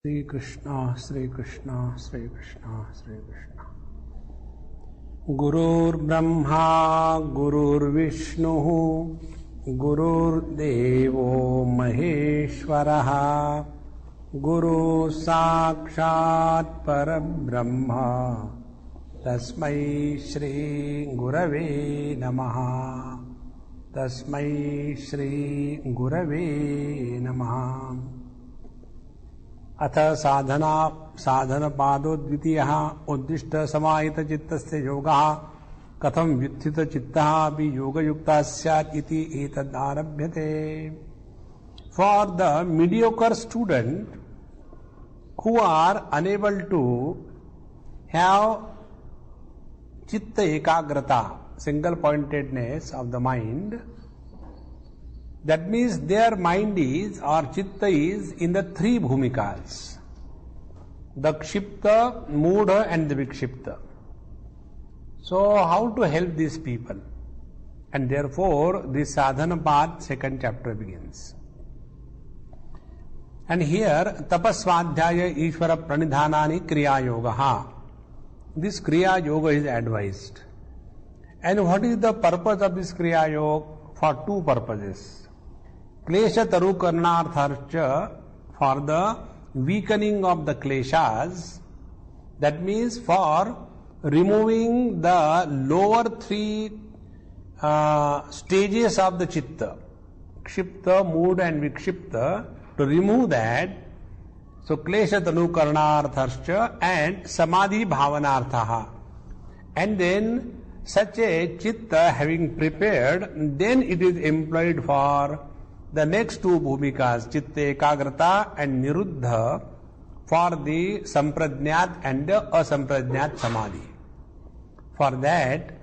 श्री कृष्ण श्री कृष्ण श्री कृष्ण श्री कृष्ण। गुरुर्ब्रह्मा गुरुर्विष्णुः गुरुर्देवो महेश्वरः गुरु साक्षात् परब्रह्म तस्मै श्री गुरवे नमः। तस्मै श्री गुरवे नमः। अथ साधन पादो द्वितीयः उद्दिष्ट समाहित चित्तस्य योगः कथं व्युत्थित चित्तः अपि योगयुक्तः स्यात् इति एतद् आरभ्यते। For the mediocre student who are unable to have chitta ekagrata, single pointedness of the mind, that means their mind is or chitta is in the three bhumikas, the kshipta, moodha and the vikshipta. So how to help these people? And therefore this sadhana path second chapter begins. And here tapasvadhyaya ishvara pranidhanani kriya yogaha. This kriya yoga is advised. And what is the purpose of this kriya yoga? For two purposes. Klesha taru karnartharcha, for the weakening of the kleshas, that means for removing the lower three stages of the chitta, kshipta, mood and vikshipta, to remove that. So klesha taru karnartharcha and samadhi bhavanarthaha. And then such a chitta having prepared, then it is employed for the next two bhumikas, chitta ekagrata and niruddha, for the samprajñat and the asamprajñat samadhi. For that,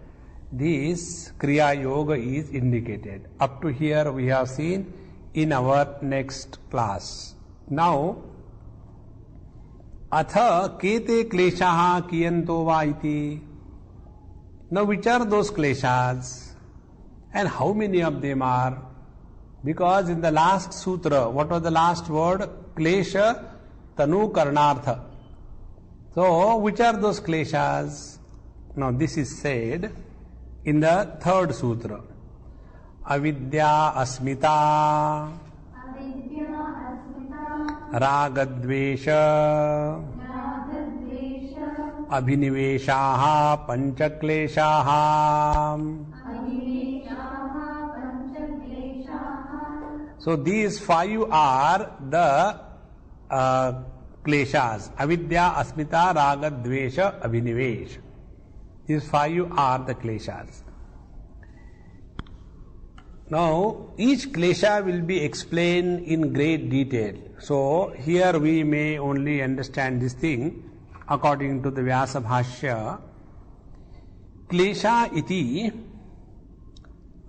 this kriya yoga is indicated. Up to here we have seen in our next class. Now, atha kete kleshaha kiyanto va iti. Now, which are those kleshas and how many of them are? Because in the last sutra, what was the last word? Klesha tanu karnartha. So, which are those kleshas? Now, this is said in the third sutra. Avidya asmita, ragadvesha, abhiniveshaha panchakleshaha. So these five are the kleshas. Avidya, asmita, raga, dvesha, abhinivesh. These five are the kleshas. Now each klesha will be explained in great detail. So here we may only understand this thing according to the Vyasa Bhashya. Klesha iti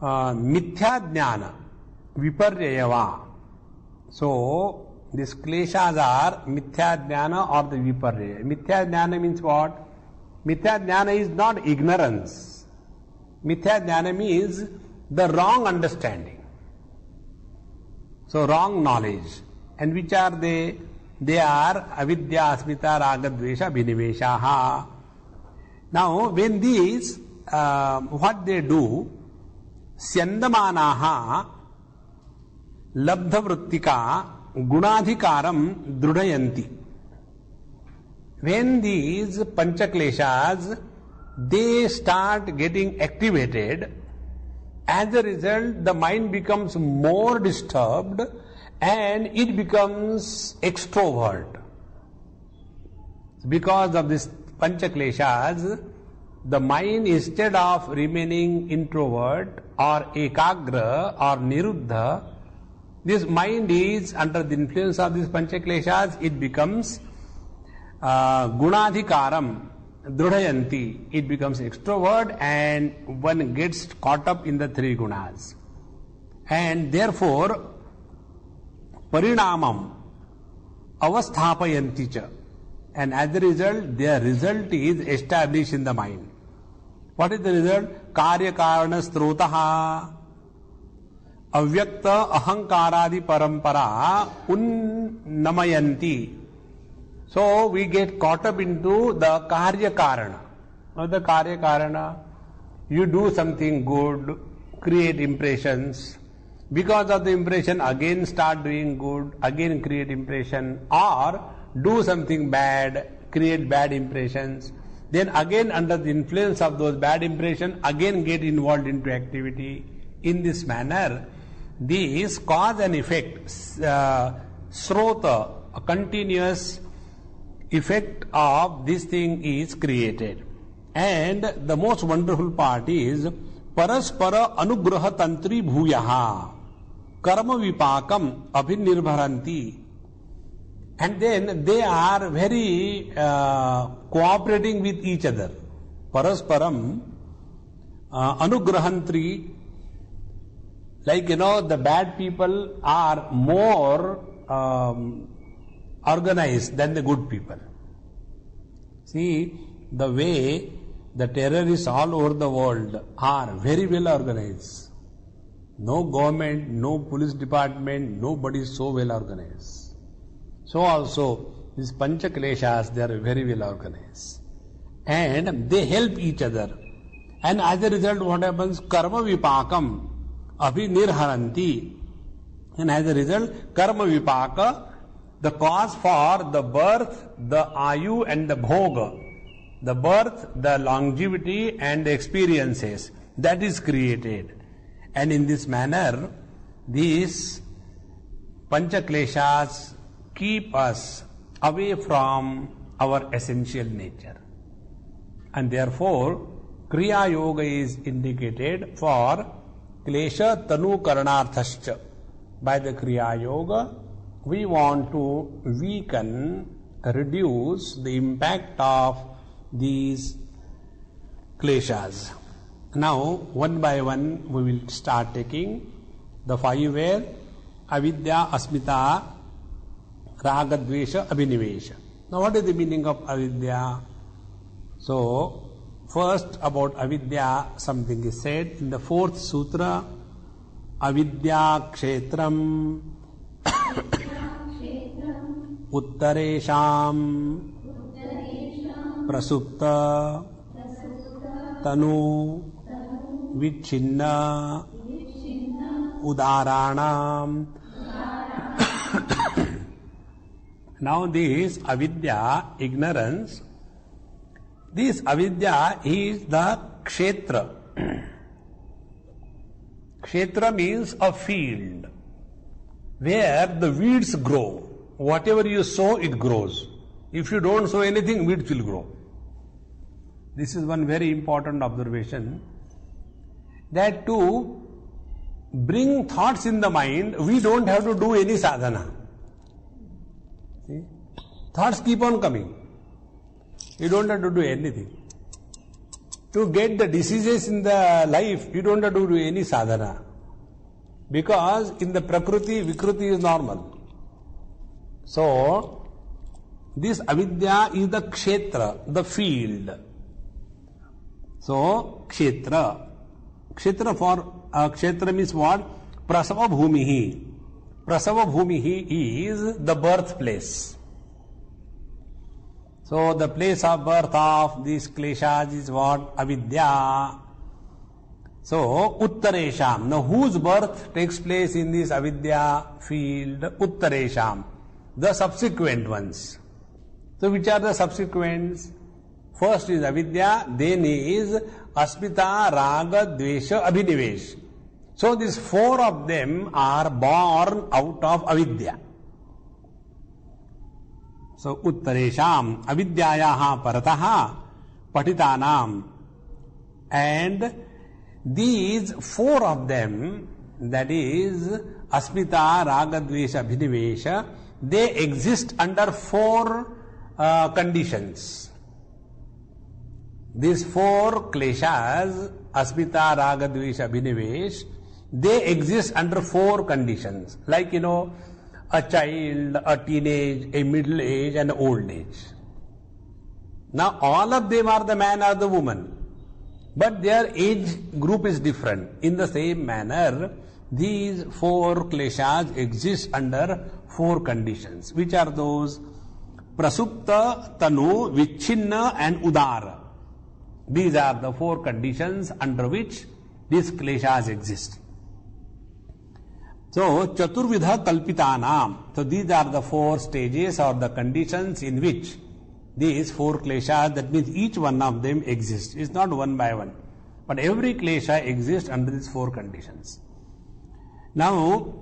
mithya jnana viparyayava. So these kleshas are mithya jnana or the viparyaya. Mithya jnana means what? Mithya jnana is not ignorance. Mithya jnana means the wrong understanding. So wrong knowledge. And which are they? They are avidya, asmita, raga, dvesha, abhiniveshaha. Now when these, what they do, syandamanaha labdha vrittika gunadhikaram drudayanti. When these panchakleshas, they start getting activated, as a result the mind becomes more disturbed and it becomes extrovert. Because of this panchakleshas, the mind, instead of remaining introvert or ekagra or niruddha, this mind is under the influence of these panchakleshas, it becomes gunadhikaram drudayanti. It becomes extrovert and one gets caught up in the three gunas. And therefore, parinamam avasthapayanti cha. And as a result, their result is established in the mind. What is the result? Karya karana srotaha avyakta ahankaradi parampara unnamayanti So we get caught up into the karya karana. Now the karya karana, you do something good, create impressions. Because of the impression, again start doing good, again create impression, or do something bad, create bad impressions. Then again under the influence of those bad impressions, again get involved into activity. In this manner, these cause and effect, srota, a continuous effect of this thing is created. And the most wonderful part is paraspara anugraha tantri bhuyaha karma vipakam abhinirvaranti. And then they are very cooperating with each other. Parasparam anugrahantri, like the bad people are more organized than the good people. See, the way the terrorists all over the world are very well organized. No government, no police department, nobody is so well organized. So also, these Pancha Kleshas, they are very well organized. And they help each other. And as a result, what happens? Karma vipakam abhinirharanti. And as a result, karma vipaka, the cause for the birth, the ayu and the bhoga, the birth, the longevity and the experiences, that is created. And in this manner, these Pancha Kleshas keep us away from our essential nature. And therefore, Kriya Yoga is indicated for Klesha Tanu Karanarthascha. By the Kriya Yoga, we want to weaken, reduce the impact of these Kleshas. Now, one by one, we will start taking the 5 where avidya, asmita, raga, dvesha, abhinivesha. Now, what is the meaning of avidya? So, first about avidya, something is said in the 4th sutra, avidya kshetram uttaresham prasupta tanu vichinna udaranam. Now this avidya, ignorance, this avidya is the kshetra. Kshetra means a field where the weeds grow. Whatever you sow, it grows. If you don't sow anything, weeds will grow. This is one very important observation, that to bring thoughts in the mind, we don't have to do any sadhana. See? Thoughts keep on coming. You don't have to do anything. To get the diseases in the life, you don't have to do any sadhana. Because in the Prakriti, Vikruti is normal. So, this avidya is the kshetra, the field. So, kshetra. Kshetra means what? Prasava bhumihi. Prasava bhumihi is the birthplace. So, the place of birth of these kleshas is what? Avidya. So, uttaresham. Now, whose birth takes place in this avidya field? Uttaresham. The subsequent ones. So, which are the subsequents? First is avidya, then is asmita, raga, dvesha, abhinivesh. So, these 4 of them are born out of avidya. So, uttaresham, avidyayaha parataha, patitanam. And these 4 of them, that is asmita, raga, dvesha, abhinivesha, they exist under 4 conditions. These 4 kleshas, asmita, raga, dvesha, abhinivesh, they exist under 4 conditions. Like, a child, a teenage, a middle age and old age. Now, all of them are the man or the woman. But their age group is different. In the same manner, these 4 kleshas exist under 4 conditions. Which are those? Prasupta, Tanu, Vichchinna and Udara. These are the four conditions under which these kleshas exist. So, Chaturvidha Kalpitanam. So, these are the four stages or the conditions in which these four kleshas, that means each one of them exists. It's not one by one. But every klesha exists under these four conditions. Now,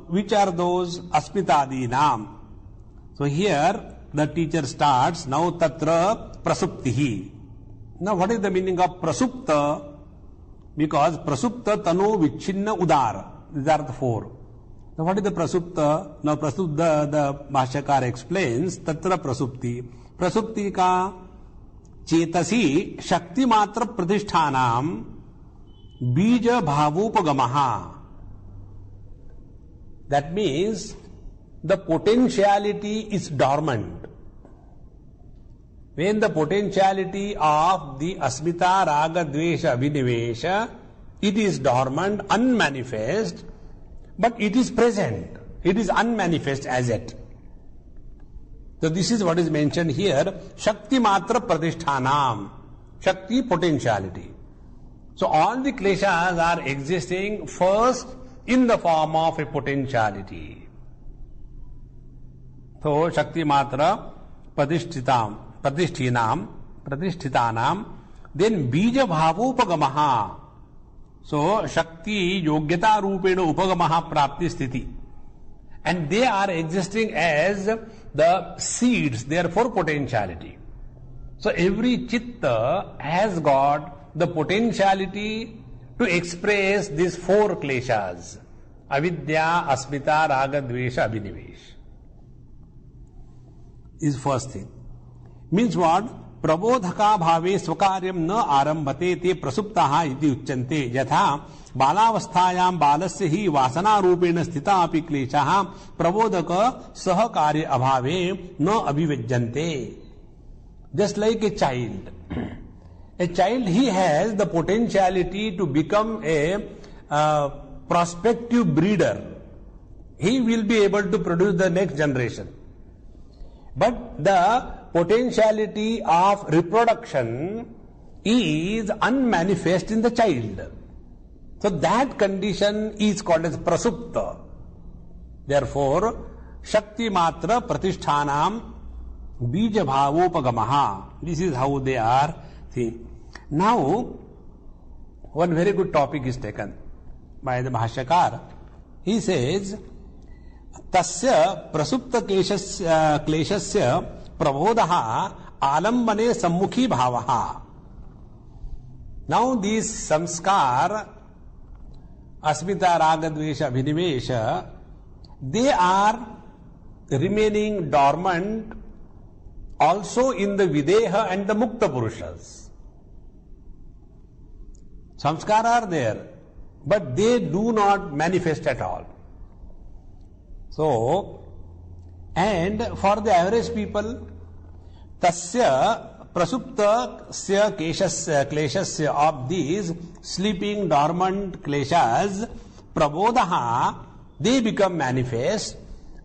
which are those? Asmitadinam. So, here the teacher starts, now tatra prasuptihi. Now, what is the meaning of prasupta? Because prasupta, tanu, vichchinna, udara. These are the four. Now, what is the prasupta? Now, prasupta, the Bhashyakar explains, tatra prasupti. Prasupti ka chetasi shakti matra pratishtanam bija bhavupagamaha. That means the potentiality is dormant. When the potentiality of the asmita, raga, dvesha, abhinivesha, it is dormant, unmanifest, but it is present. It is unmanifest as yet. So this is what is mentioned here, Shakti Matra Pratishtanam. Shakti, potentiality. So all the kleshas are existing first in the form of a potentiality. So Shakti Matra Pratishtinam, then Bija Bhavupagamaha. So Shakti Yogyata Rupena Upagamaha Prapti Sthiti. And they are existing as the seeds, therefore potentiality. So every chitta has got the potentiality to express these four kleshas. Avidya, asmita, raga, dvesha, abhinivesh. Is first thing. Means what? Prabodhaka bhave swakaryam na arambhate te prasuptaha iti uchyante yatha balavasthayam balasya hi vasana rupena sthita api kleshaha prabodhaka sahakarya abhave na abhivajyante. Just like a child. A child, he has the potentiality to become a prospective breeder. He will be able to produce the next generation. But the potentiality of reproduction is unmanifest in the child. So that condition is called as prasupta. Therefore, Shakti Matra Pratishtanam Bija Bhavopagamaha. This is how they are seen. Now, one very good topic is taken by the Bhashyakar. He says, Tasya prasupta kleshasya prabodhaha alambane sammukhi bhavaha. Now these samskar, asmita, raga, dvesha, abhinivesha, they are remaining dormant also in the videha and the mukta purushas. Samskar are there, but they do not manifest at all. So, and for the average people, tasya prasupta kleshasya of these sleeping dormant kleshas, prabodhaha, they become manifest,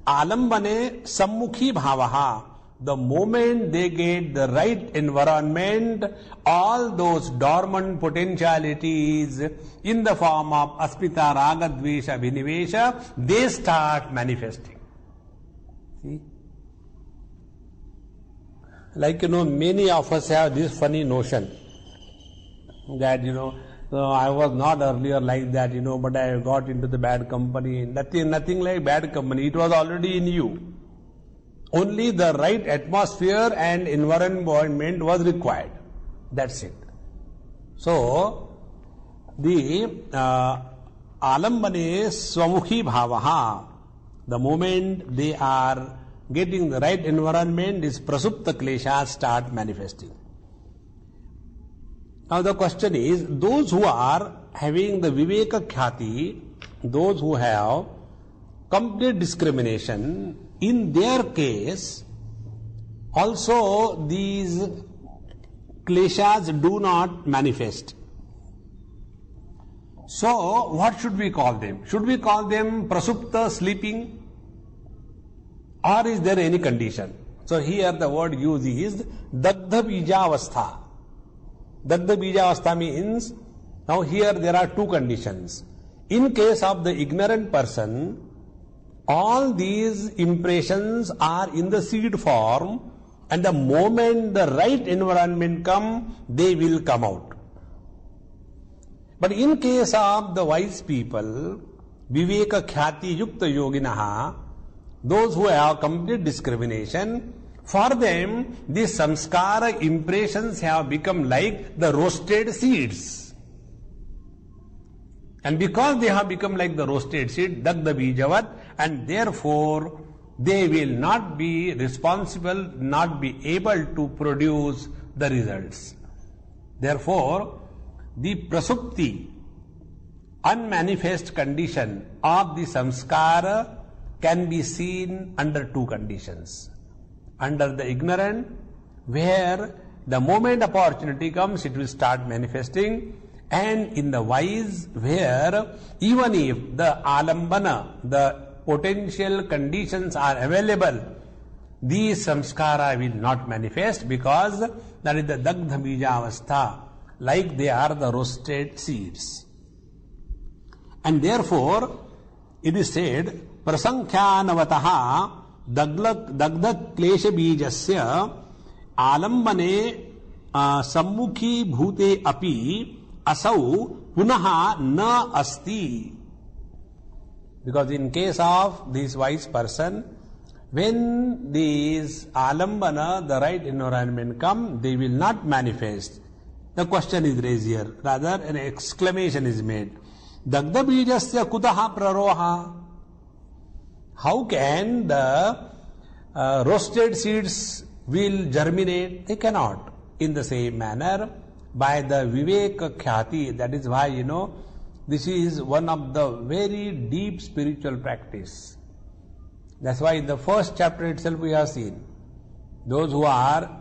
alambane sammukhi bhavaha. The moment they get the right environment, all those dormant potentialities in the form of asmita, raga, dvesha, abhinivesha, they start manifesting. See? Like, many of us have this funny notion that, I was not earlier like that, but I got into the bad company. Nothing like bad company. It was already in you. Only the right atmosphere and environment was required. That's it. So, the alambane swamukhi bhavaha, the moment they are getting the right environment, this prasupta kleshas start manifesting. Now the question is, those who are having the viveka khyati, those who have complete discrimination, in their case, also these kleshas do not manifest. So, what should we call them? Should we call them prasupta, sleeping? Or is there any condition? So here the word used is Dagdha Bijavastha. Dagdha Bijavastha means, now here there are two conditions. In case of the ignorant person, all these impressions are in the seed form, and the moment the right environment come, they will come out. But in case of the wise people, Viveka Khyati Yukta Yoginaha, those who have complete discrimination, for them these samskara impressions have become like the roasted seeds. And because they have become like the roasted seed, Dagda Bijavat, and therefore they will not be responsible, not be able to produce the results. Therefore, the prasupti, unmanifest condition of the samskara, can be seen under two conditions. Under the ignorant, where the moment opportunity comes, it will start manifesting, and in the wise, where even if the alambana, the potential conditions are available, these samskara will not manifest, because that is the Dagdha Bijavastha, like they are the roasted seeds. And therefore, it is said, Prasankhyanavataha Dagda Klesha Bijasya Alambane Sammukhi Bhute Api Asau Punaha Na Asti. Because in case of this wise person, when these alambana, the right environment come, they will not manifest. The question is raised here, rather an exclamation is made. Dagda bijasya kutaha praroha. How can the roasted seeds will germinate? They cannot. In the same manner, by the Viveka Khyati, that is why, this is one of the very deep spiritual practice. That's why in the first chapter itself we have seen, those who are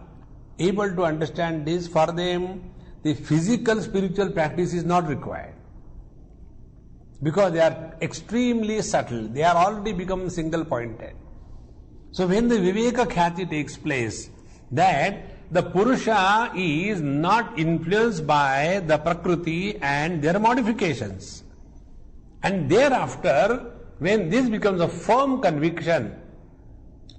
able to understand this, for them the physical spiritual practice is not required. Because they are extremely subtle, they are already become single pointed. So when the Viveka Khyati takes place, that the Purusha is not influenced by the Prakriti and their modifications. And thereafter, when this becomes a firm conviction,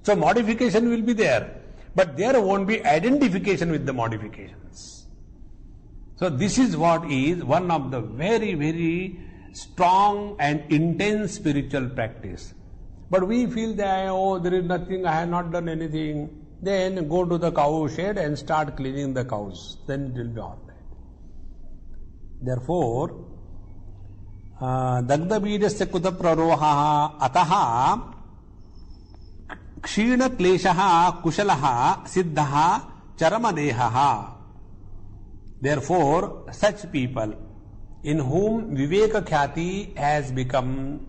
so modification will be there, but there won't be identification with the modifications. So this is what is one of the very, very strong and intense spiritual practice. But we feel that, there is nothing, I have not done anything. Then go to the cow shed and start cleaning the cows. Then it will be all right. Therefore, Dagda Bijasya Kuta Praroha Ataha Kshina Kleshaha Kushalaha Siddhaha Charamadehaha. Therefore, such people in whom Viveka Khyati has become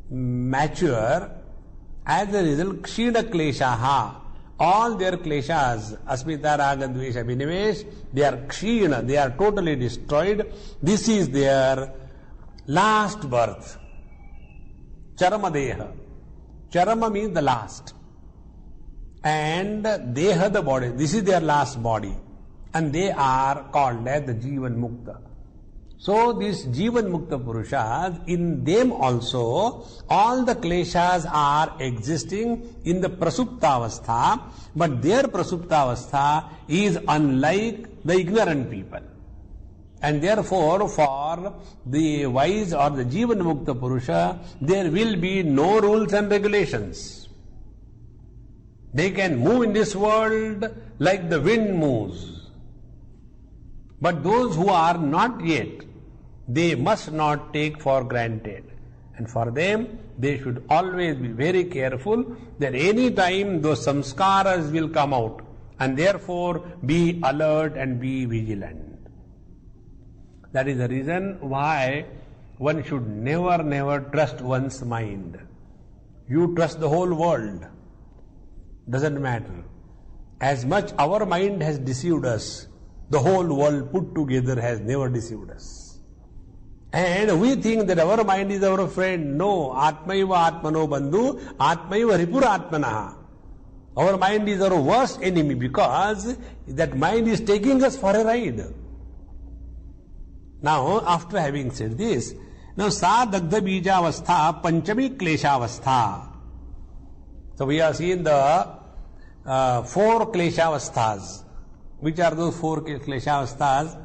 mature, as a result, Kshina Kleshaha, all their kleshas, asmita, raga, dvesha, vinivesh, they are kshina, they are totally destroyed. This is their last birth. Charama deha. Charama means the last. And deha, the body. This is their last body. And they are called as the Jivan Mukta. So these Jivan Mukta Purushas, in them also, all the kleshas are existing in the Prasuptavastha, but their Prasuptavastha is unlike the ignorant people. And therefore, for the wise or the Jivan Mukta Purusha, there will be no rules and regulations. They can move in this world like the wind moves. But those who are not yet, they must not take for granted. And for them, they should always be very careful that any time those samskaras will come out, and therefore be alert and be vigilant. That is the reason why one should never trust one's mind. You trust the whole world. Doesn't matter. As much our mind has deceived us, the whole world put together has never deceived us. And we think that our mind is our friend. No, Atmaiva Atmano Bandhu, Atmaiva Ripura Atmanaha. Our mind is our worst enemy because that mind is taking us for a ride. Now, after having said this, now Sa Dagdha Bija Avastha Panchami Klesha Avastha. So we have seen the 4 Klesha Avasthas. Which are those 4 Klesha Avasthas?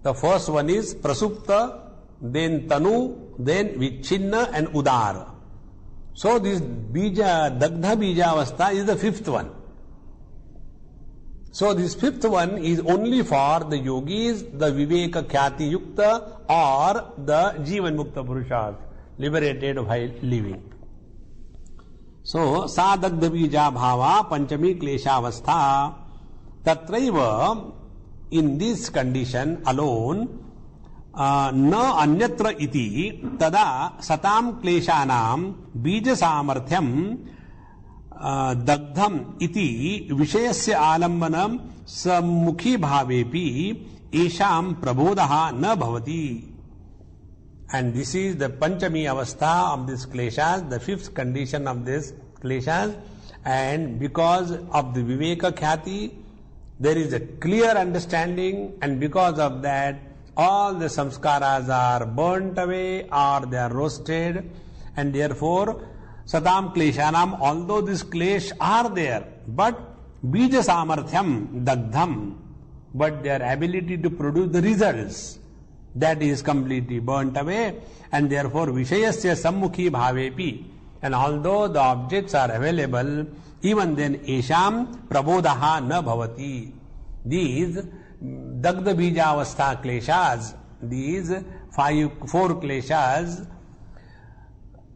The first one is Prasupta, then Tanu, then Vichchinna and Udara. So this Bija, Dagdha Bija Avastha is the 5th one. So this 5th one is only for the yogis, the Viveka Khyati Yukta or the Jivan Mukta Purushas, liberated by living. So Sa Dagdha Bija Bhava Panchami Klesha Avastha Tatraiva. In this condition alone, na anyatra iti tada satam kleshanam bija samarthyam dagdham iti vishayasya alambanam sammukhi bhavepi esham prabodaha na bhavati. And this is the Panchami Avastha of this kleshas, the 5th condition of this kleshas. And because of the Viveka Khyati, there is a clear understanding, and because of that, all the samskaras are burnt away or they are roasted, and therefore, Satam Kleshanam, although these klesh are there, but Bija Samarthyam Dagdham, but their ability to produce the results, that is completely burnt away, and therefore Vishayasya Sammukhi Bhavepi, and although the objects are available, even then Esham Prabodaha na bhavati. These Dagdha Bija Avastha kleshas, these 4 kleshas,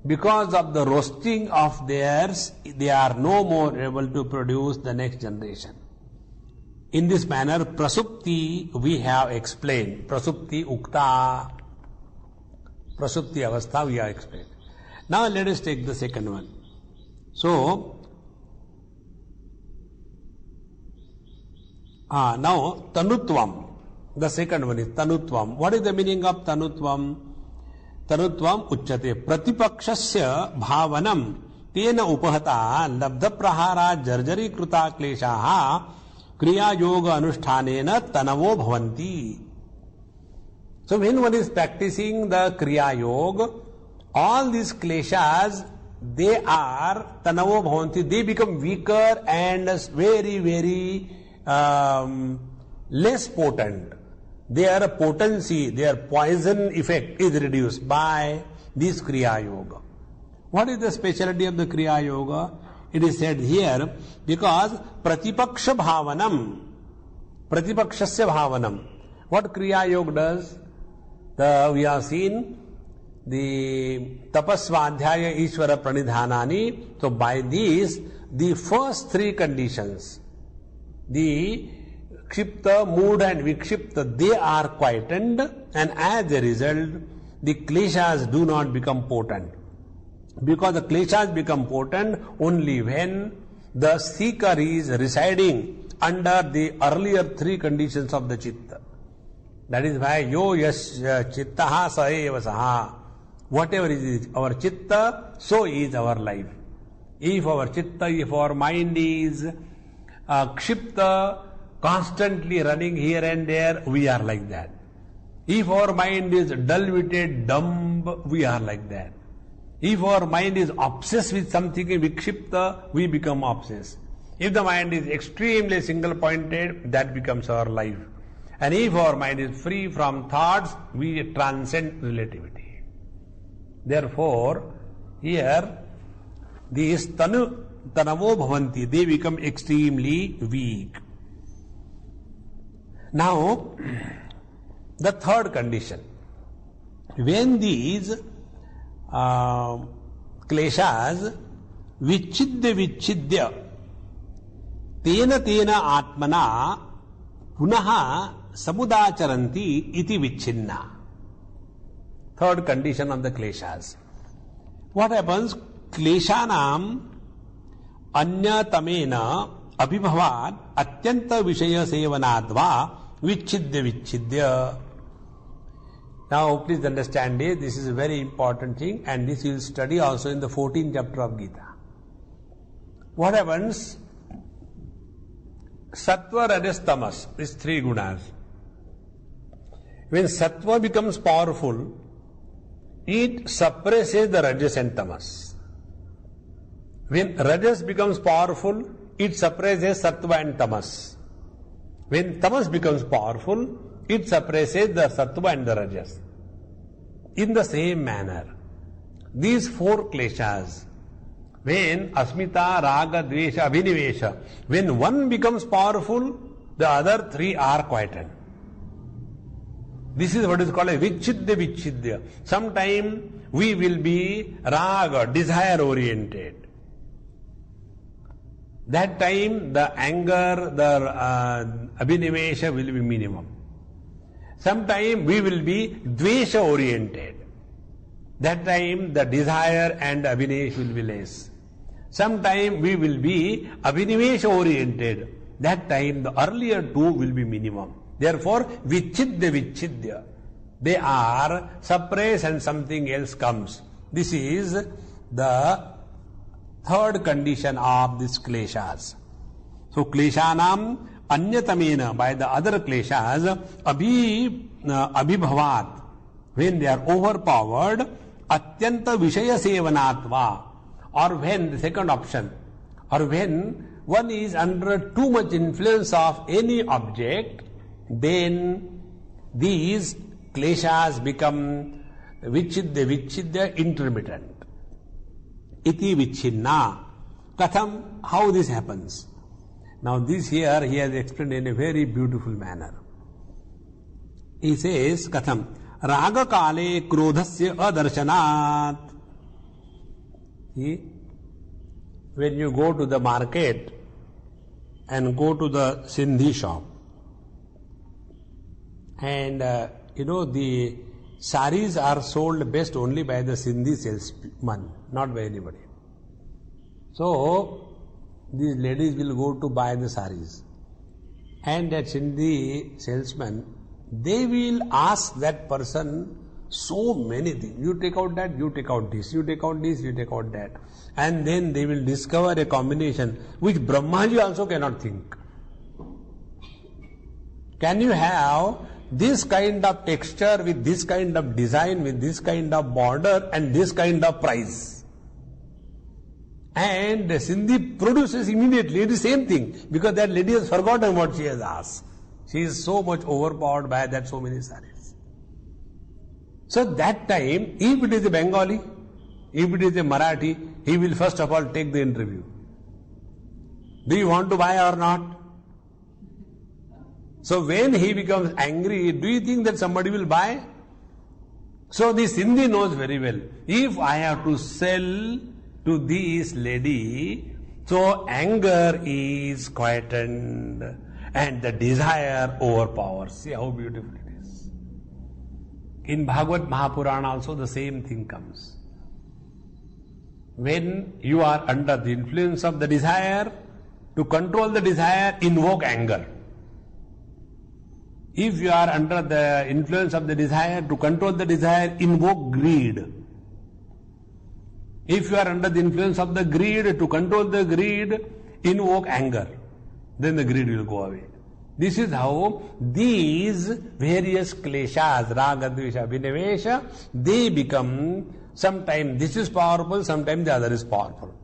because of the roasting of theirs, they are no more able to produce the next generation. In this manner, Prasupti we have explained. Prasupti Ukta, Prasupti Avastha we have explained. Now let us take the second one. So, now Tanutvam, the second one is Tanutvam. What is the meaning of Tanutvam? Tanutvam uchyate pratipakshasya bhavanam tena upahata labdha prahara jarjari kruta kleshaha kriya yoga anushthanena tanavo bhavanti. So when one is practicing the kriya yoga, all these kleshas, they are tanavo bhavanti, they become weaker and very, very less potent. Their potency, their poison effect is reduced by this Kriya Yoga. What is the specialty of the Kriya Yoga? It is said here because Pratipaksha Bhavanam, Pratipakshasya Bhavanam. What Kriya Yoga does? We have seen the Tapasvadhyaya Ishvara Pranidhanani. So by these, the first 3 conditions, the Kshipta, Mood and Vikshipta, they are quietened, and as a result, the kleshas do not become potent. Because the kleshas become potent only when the seeker is residing under the earlier 3 conditions of the chitta. That is why yo yash chittaha sa eva saha. Whatever is our chitta, so is our life. If our chitta, if our mind is kshipta, constantly running here and there, we are like that. If our mind is dull-witted, dumb, we are like that. If our mind is obsessed with something, vikshipta, we become obsessed. If the mind is extremely single-pointed, that becomes our life. And if our mind is free from thoughts, we transcend relativity. Therefore, here, these tanavo bhavanti, they become extremely weak. Now, the third condition. When these kleshas vichidya tena atmana punaha samudacharanti iti vichhinna. Third condition of the kleshas. What happens? Kleshanam anyatamena abhibhavad atyanta vishaya sevanadva vichidya. Now please understand this is a very important thing, and this you will study also in the 14th chapter of Gita. What happens? Sattva, Rajas, Tamas, these three gunas. When Sattva becomes powerful, it suppresses the Rajas and Tamas. When Rajas becomes powerful, it suppresses Sattva and Tamas. When Tamas becomes powerful, it suppresses the Sattva and the Rajas. In the same manner, these four kleshas, when Asmita, Raga, Dvesha, Abhinivesha, when one becomes powerful, the other three are quietened. This is what is called a Vichidya. Sometime we will be Raga, desire oriented. That time the anger, the Abhinivesha will be minimum. Sometime we will be Dvesha oriented. That time the desire and Abhinivesha will be less. Sometime we will be Abhinivesha oriented. That time the earlier two will be minimum. Therefore, Vichidya. They are suppressed and something else comes. This is the third condition of these kleshas. So, kleshanam anyatamena, by the other kleshas, abhibhavat, when they are overpowered, atyanta vishaya sevanatva, or when, the second option, or when one is under too much influence of any object, then these kleshas become vichidya, intermittent. Iti vichhinna. Katham, how this happens? Now this here he has explained in a very beautiful manner. He says, Katham, raga kale krodhasya adarsanat. See, when you go to the market and go to the Sindhi shop, and the saris are sold best only by the Sindhi salesman, not by anybody. So, these ladies will go to buy the saris. And that Sindhi salesman, they will ask that person so many things. You take out that, you take out this, you take out this, you take out that. And then they will discover a combination which Brahmaji also cannot think. Can you have this kind of texture with this kind of design, with this kind of border and this kind of price? And the Sindhi produces immediately the same thing, because that lady has forgotten what she has asked. She is so much overpowered by that so many saris. So that time, if it is a Bengali, if it is a Marathi, he will first of all take the interview. Do you want to buy or not? So when he becomes angry, do you think that somebody will buy? So the Sindhi knows very well, if I have to sell to this lady, so anger is quietened and the desire overpowers. See how beautiful it is. In Bhagavad Mahapurana also the same thing comes. When you are under the influence of the desire, to control the desire, invoke anger. If you are under the influence of the desire, to control the desire, invoke greed. If you are under the influence of the greed, to control the greed, invoke anger. Then the greed will go away. This is how these various kleshas, raga, dvesha, abhinivesha, they become, sometimes this is powerful, sometimes the other is powerful.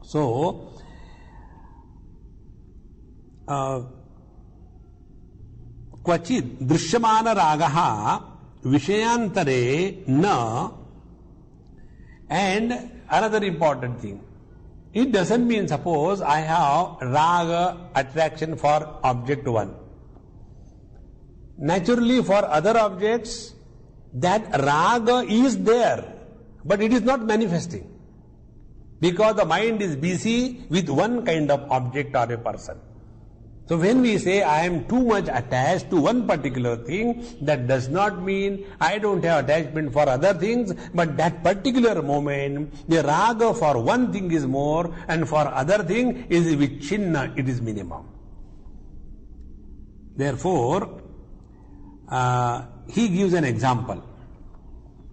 So, क्वचित दृश्यमान रागः विषयांतरे न. And another important thing, it doesn't mean, suppose I have raga attraction for object one. Naturally for other objects, that raga is there, but it is not manifesting, because the mind is busy with one kind of object or a person. So when we say I am too much attached to one particular thing, that does not mean I don't have attachment for other things, but that particular moment, the raga for one thing is more and for other thing is vichinna, it is minimum. Therefore, he gives an example.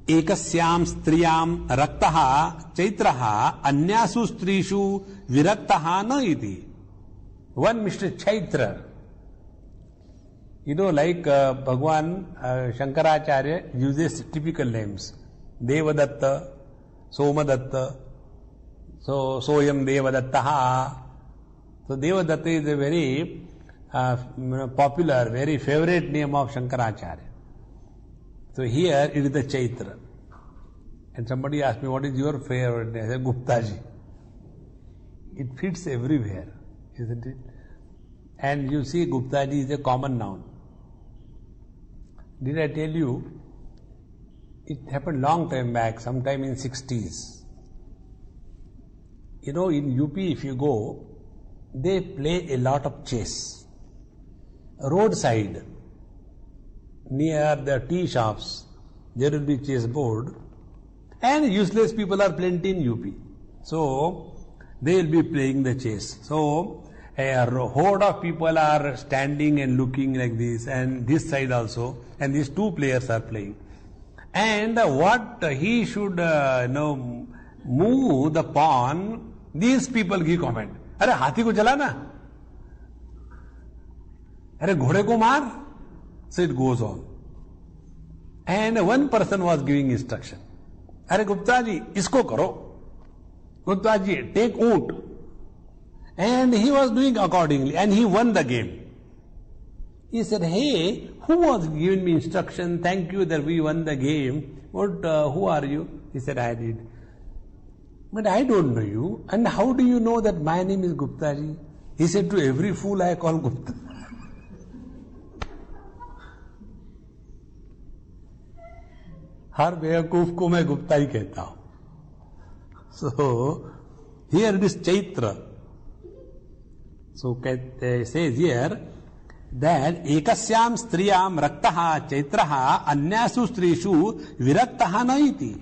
Ekasyam striyam raktaha chaitraha anyasu strishu viraktaha na iti. One Mr. Chaitra, like Bhagwan Shankaracharya uses typical names. Devadatta, Somadatta, so Soyam Devadattaha. So Devadatta is a very popular, very favorite name of Shankaracharya. So here it is the Chaitra. And somebody asked me, what is your favorite name? I said, Guptaji. It fits everywhere, isn't it? And you see, Guptaji is a common noun. Did I tell you? It happened long time back, sometime in 60s. In UP, if you go, they play a lot of chess. Roadside, near the tea shops, there will be chess board, and useless people are plenty in UP. So, they will be playing the chess. So, a horde of people are standing and looking like this, and this side also, and these two players are playing. And what he should move the pawn, these people give comment. अरे हाथी को चला ना, अरे घोड़े को मार. So it goes on. And one person was giving instruction. अरे गुप्ता जी इसको करो, गुप्ता जी take ऊंट. And he was doing accordingly, and he won the game. He said, hey, who was giving me instruction? Thank you that we won the game. Who are you? He said, I did. But I don't know you. And how do you know that my name is Guptaji? He said, to every fool I call Gupta. हर बेवकूफ को मैं गुप्ता ही कहता हूं. So, here it is Chaitra. So, says here that ekasyam striyam raktaha chaitraha anyasu strishu viraktaha na iti.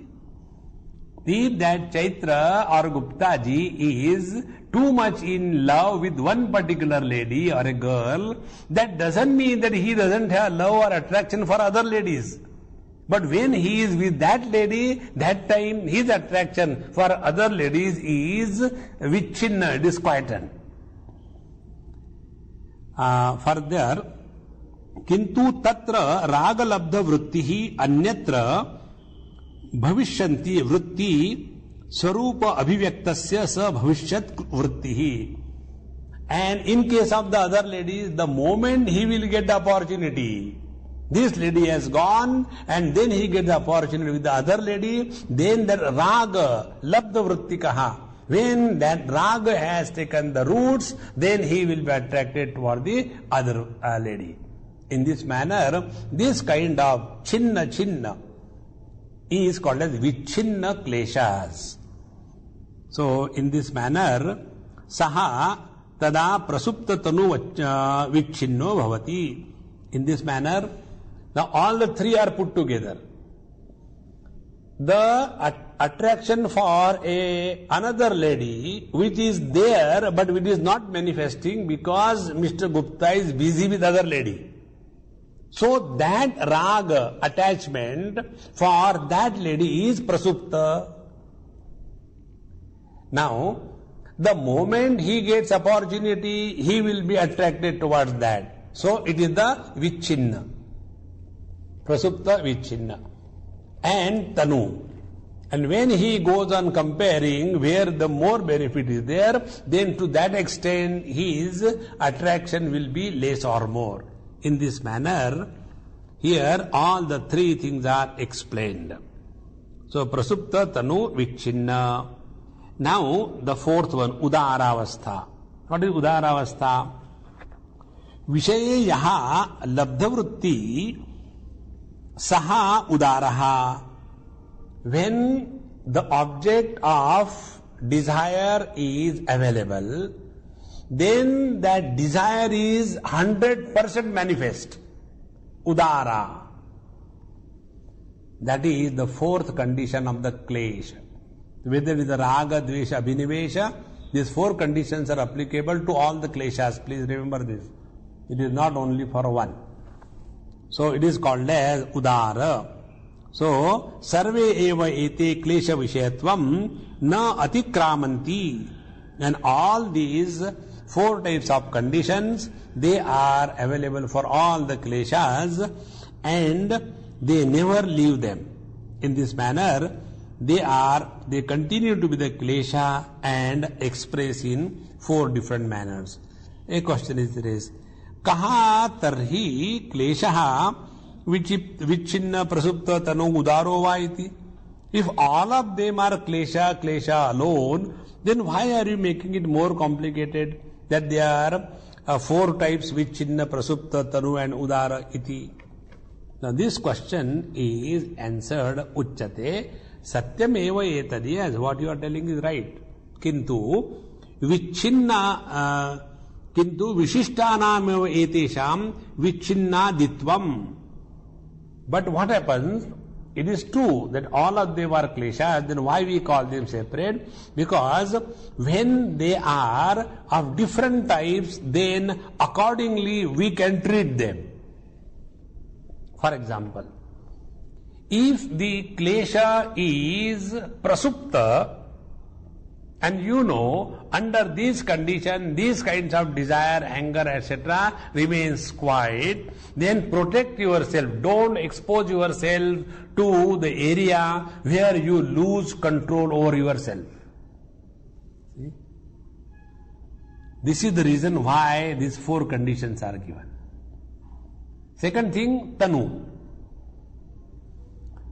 If that Chaitra or Gupta ji is too much in love with one particular lady or a girl, that doesn't mean that he doesn't have love or attraction for other ladies. But when he is with that lady, that time his attraction for other ladies is vichinna, disquietant. Further, किंतु तत्र राग लब्ध वृत्ति ही अन्यत्र भविष्यन्ति वृत्ति स्वरूप अभिव्यक्तस्य स भविष्यत् वृत्ति ही. And in case of the other ladies, the moment he will get the opportunity, this lady has gone, and then he gets the opportunity with the other lady, then that raga, labdha vritti kaha. When that raga has taken the roots, then he will be attracted toward the other lady. In this manner, this kind of chinna is called as vichinna kleshas. So, in this manner, saha tada prasupta tanu vichinno bhavati. In this manner, now all the three are put together. The attraction for another lady which is there but which is not manifesting because Mr. Gupta is busy with other lady. So that raga attachment for that lady is prasupta. Now, the moment he gets opportunity, he will be attracted towards that. So it is the vichinna. Prasupta vichinna. And tanu. And when he goes on comparing where the more benefit is there, then to that extent his attraction will be less or more. In this manner, here all the three things are explained. So prasupta tanu vichinna. Now the fourth one, udaravastha. What is udaravastha? Vishaye yaha labdhavrutti saha udaraha. When the object of desire is available, then that desire is 100% manifest. Udara. That is the fourth condition of the klesha. Whether it is the raga, dvesha, abhinivesha, these four conditions are applicable to all the kleshas. Please remember this. It is not only for one. So it is called as udara. So sarve eva ete klesha vishayatvam na atikramanti. And all these 4 types of conditions, they are available for all the kleshas and they never leave them. In this manner, they continue to be the klesha and express in 4 different manners. A question is raised. Kaha tarhi kleshaha vichchinna prasupta tanu udaro va iti? If all of them are klesha alone, then why are you making it more complicated that there are 4 types vichchinna prasupta tanu and udara iti? Now this question is answered uchyate satyam eva etadi. Yes, what you are telling is right. Kintu vichchinna kintu vishishtanam eva etesham vichchinnaditvam. But what happens? It is true that all of them are kleshas, then why we call them separate? Because when they are of different types, then accordingly we can treat them. For example, if the klesha is prasupta, and you know, under these conditions, these kinds of desire, anger, etc. remains quiet, then protect yourself. Don't expose yourself to the area where you lose control over yourself. See? This is the reason why these 4 conditions are given. Second thing, tanu.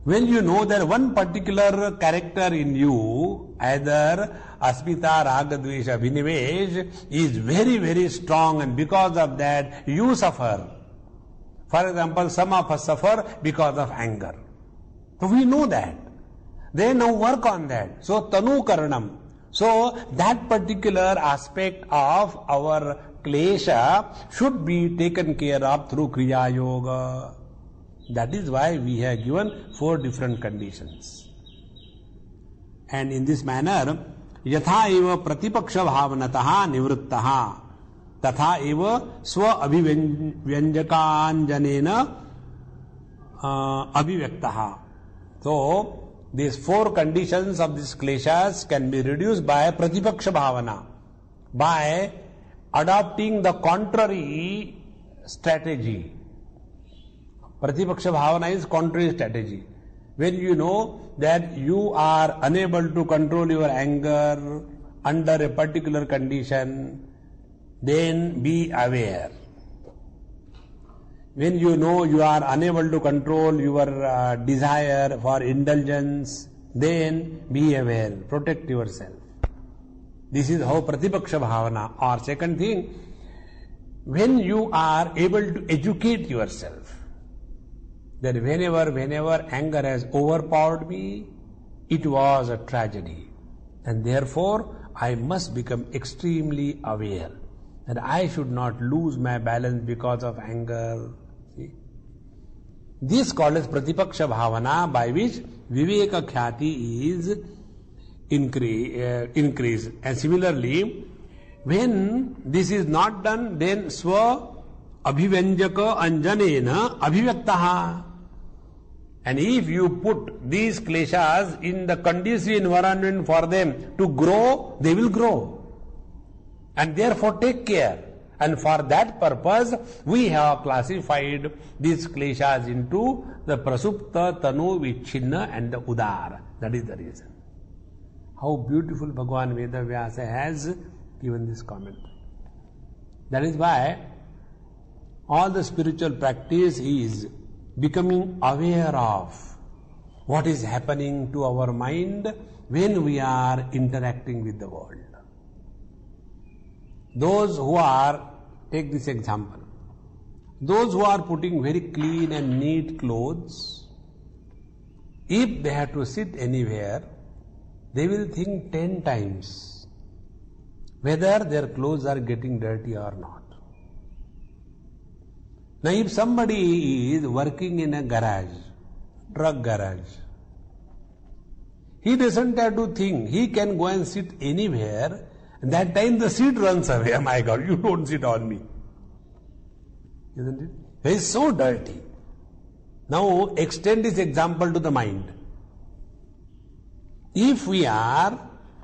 When you know that one particular character in you, either asmita, raga, dvesha, vinivesh, is very, very strong, and because of that you suffer. For example, some of us suffer because of anger. So we know that. They now work on that. So tanu karanam. So that particular aspect of our klesha should be taken care of through kriya yoga. That is why we have given 4 different conditions. And in this manner, yatha eva pratipaksha bhavanataha nivruttaha tatha eva swa abhivyanjakanjanena abhivyaktaha. So, these 4 conditions of these kleshas can be reduced by pratipaksha bhavana, by adopting the contrary strategy. Pratipaksha bhavana is contrary strategy. When you know that you are unable to control your anger under a particular condition, then be aware. When you know you are unable to control your desire for indulgence, then be aware, protect yourself. This is how pratipaksha bhavana. Or second thing, when you are able to educate yourself, that whenever anger has overpowered me, it was a tragedy. And therefore, I must become extremely aware that I should not lose my balance because of anger. See? This is called as pratipaksha bhavana, by which viveka khyati is increased. And similarly, when this is not done, then swa abhivanjaka anjanena abhivyaktaha. And if you put these kleshas in the conducive environment for them to grow, they will grow. And therefore take care. And for that purpose, we have classified these kleshas into the prasupta, tanu, vichchinna and the udara. That is the reason. How beautiful Bhagavan Vedavyasa has given this comment. That is why all the spiritual practice is becoming aware of what is happening to our mind when we are interacting with the world. Those who are, take this example, those who are putting very clean and neat clothes, if they have to sit anywhere, they will think 10 times whether their clothes are getting dirty or not. Now if somebody is working in a garage, truck garage, he doesn't have to think, he can go and sit anywhere, and that time the seat runs away. Oh my God, you don't sit on me. Isn't it? It is so dirty. Now extend this example to the mind. If we are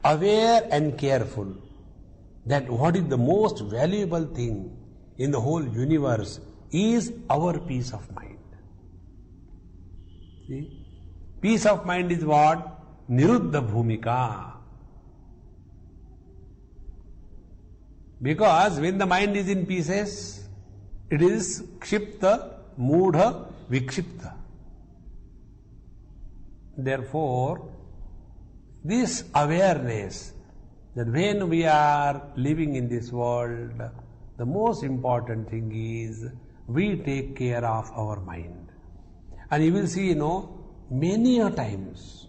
aware and careful that what is the most valuable thing in the whole universe is our peace of mind. See? Peace of mind is what? Niruddha Bhumika. Because when the mind is in pieces, it is Kshipta, Mudha, Vikshipta. Therefore, this awareness that when we are living in this world, the most important thing is we take care of our mind. And you will see, many a times,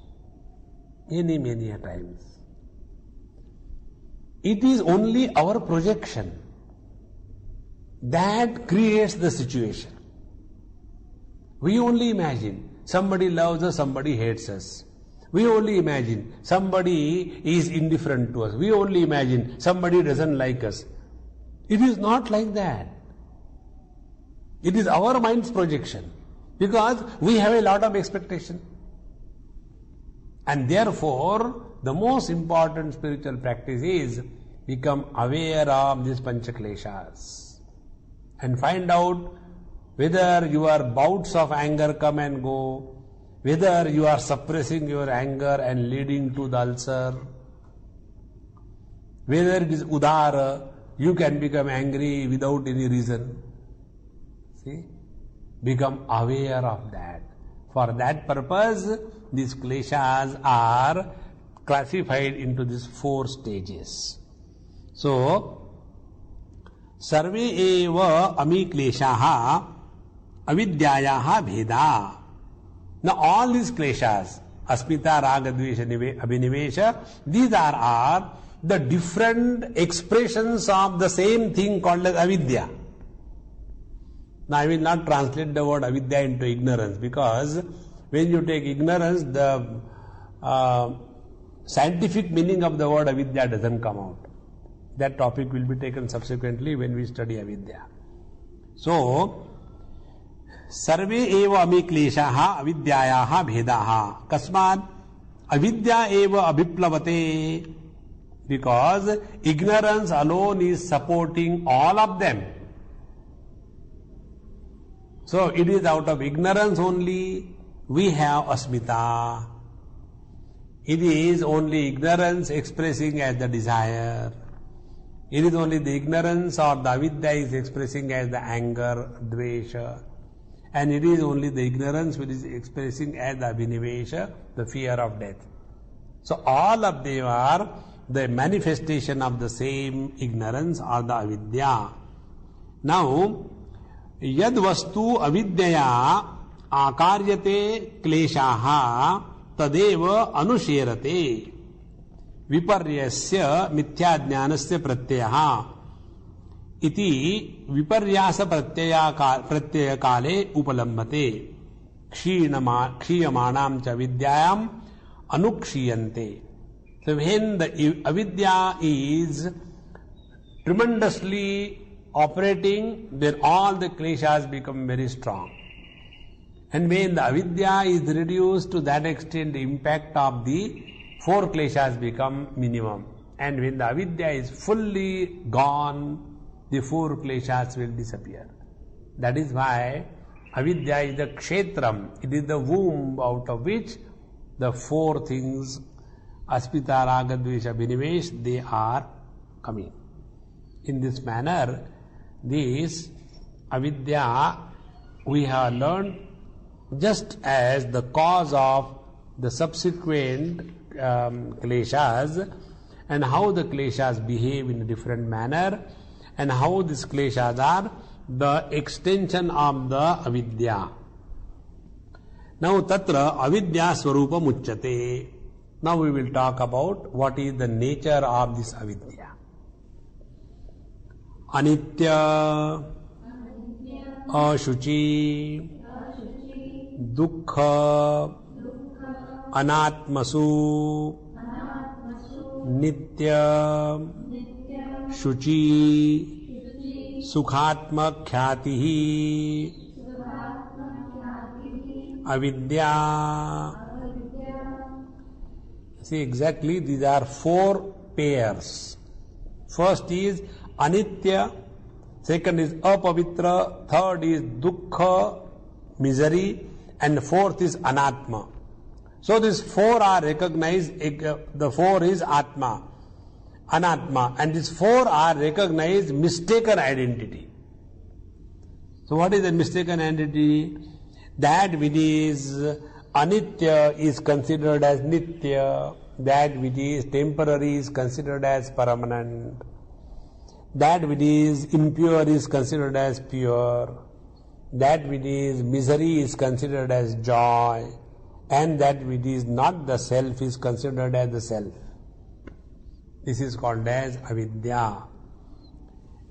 it is only our projection that creates the situation. We only imagine somebody loves us, somebody hates us. We only imagine somebody is indifferent to us. We only imagine somebody doesn't like us. It is not like that. It is our mind's projection, because we have a lot of expectation. And therefore, the most important spiritual practice is become aware of these panchakleshas and find out whether your bouts of anger come and go, whether you are suppressing your anger and leading to the ulcer, whether it is udara, you can become angry without any reason. See? Become aware of that. For that purpose, these kleshas are classified into these 4 stages. So, sarve eva ami kleshaha avidyayaha bheda. Now all these kleshas, asmita, raga, dvesha, abhinivesha, these are the different expressions of the same thing called as avidya. Now I will not translate the word avidya into ignorance, because when you take ignorance, the scientific meaning of the word avidya doesn't come out. That topic will be taken subsequently when we study avidya. So, sarve eva ami kleshaha avidyayaha bhedaha. Kasmad avidya eva abhiplavate. Because ignorance alone is supporting all of them. So it is out of ignorance only we have asmita. It is only ignorance expressing as the desire. It is only the ignorance or the avidya is expressing as the anger, dvesha. And it is only the ignorance which is expressing as the abhinivesha, the fear of death. So all of them are the manifestation of the same ignorance or the avidya. Now, yad vastu avidyaya akaryate kleshaha tadeva anusherate viparyasya mithyaඥanasya pratyaya iti viparyasa pratyaya kale upalambate kshiyamanam cha vidyayam anukshiyante. So when the avidya is tremendously operating, then all the kleshas become very strong. And when the avidya is reduced to that extent, the impact of the 4 kleshas become minimum. And when the avidya is fully gone, the 4 kleshas will disappear. That is why avidya is the kshetram. It is the womb out of which the 4 things, aspita, raga, dvesha, abhinivesh, they are coming. In this manner, this avidya we have learned just as the cause of the subsequent kleshas, and how the kleshas behave in a different manner, and how these kleshas are the extension of the avidya. Now tatra avidya swarupa muchyate. Now we will talk about what is the nature of this avidya. Anitya, ashuchi, dukkha, anatmasu, nitya, shuchi, sukhatma khyatihi, avidya. See, exactly these are four pairs. First is anitya, second is apavitra, third is dukkha, misery, and fourth is anatma. So these four are recognized, the four is atma, anatma, and these four are recognized mistaken identity. So what is the mistaken identity? That which is anitya is considered as nitya, that which is temporary is considered as permanent, that which is impure is considered as pure, that which is misery is considered as joy, and that which is not the self is considered as the self. This is called as avidya.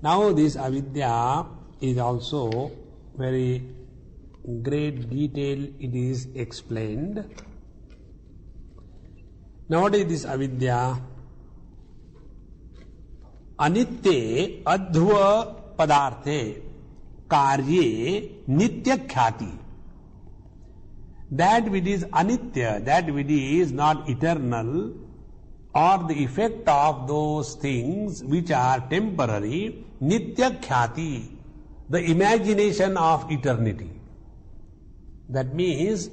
Now this avidya is also very great detail it is explained. Now what is this avidya? Anitye adhva padarthe karye nitya khyati. That which is anitya, that which is not eternal, or the effect of those things which are temporary, nitya khyati, the imagination of eternity. That means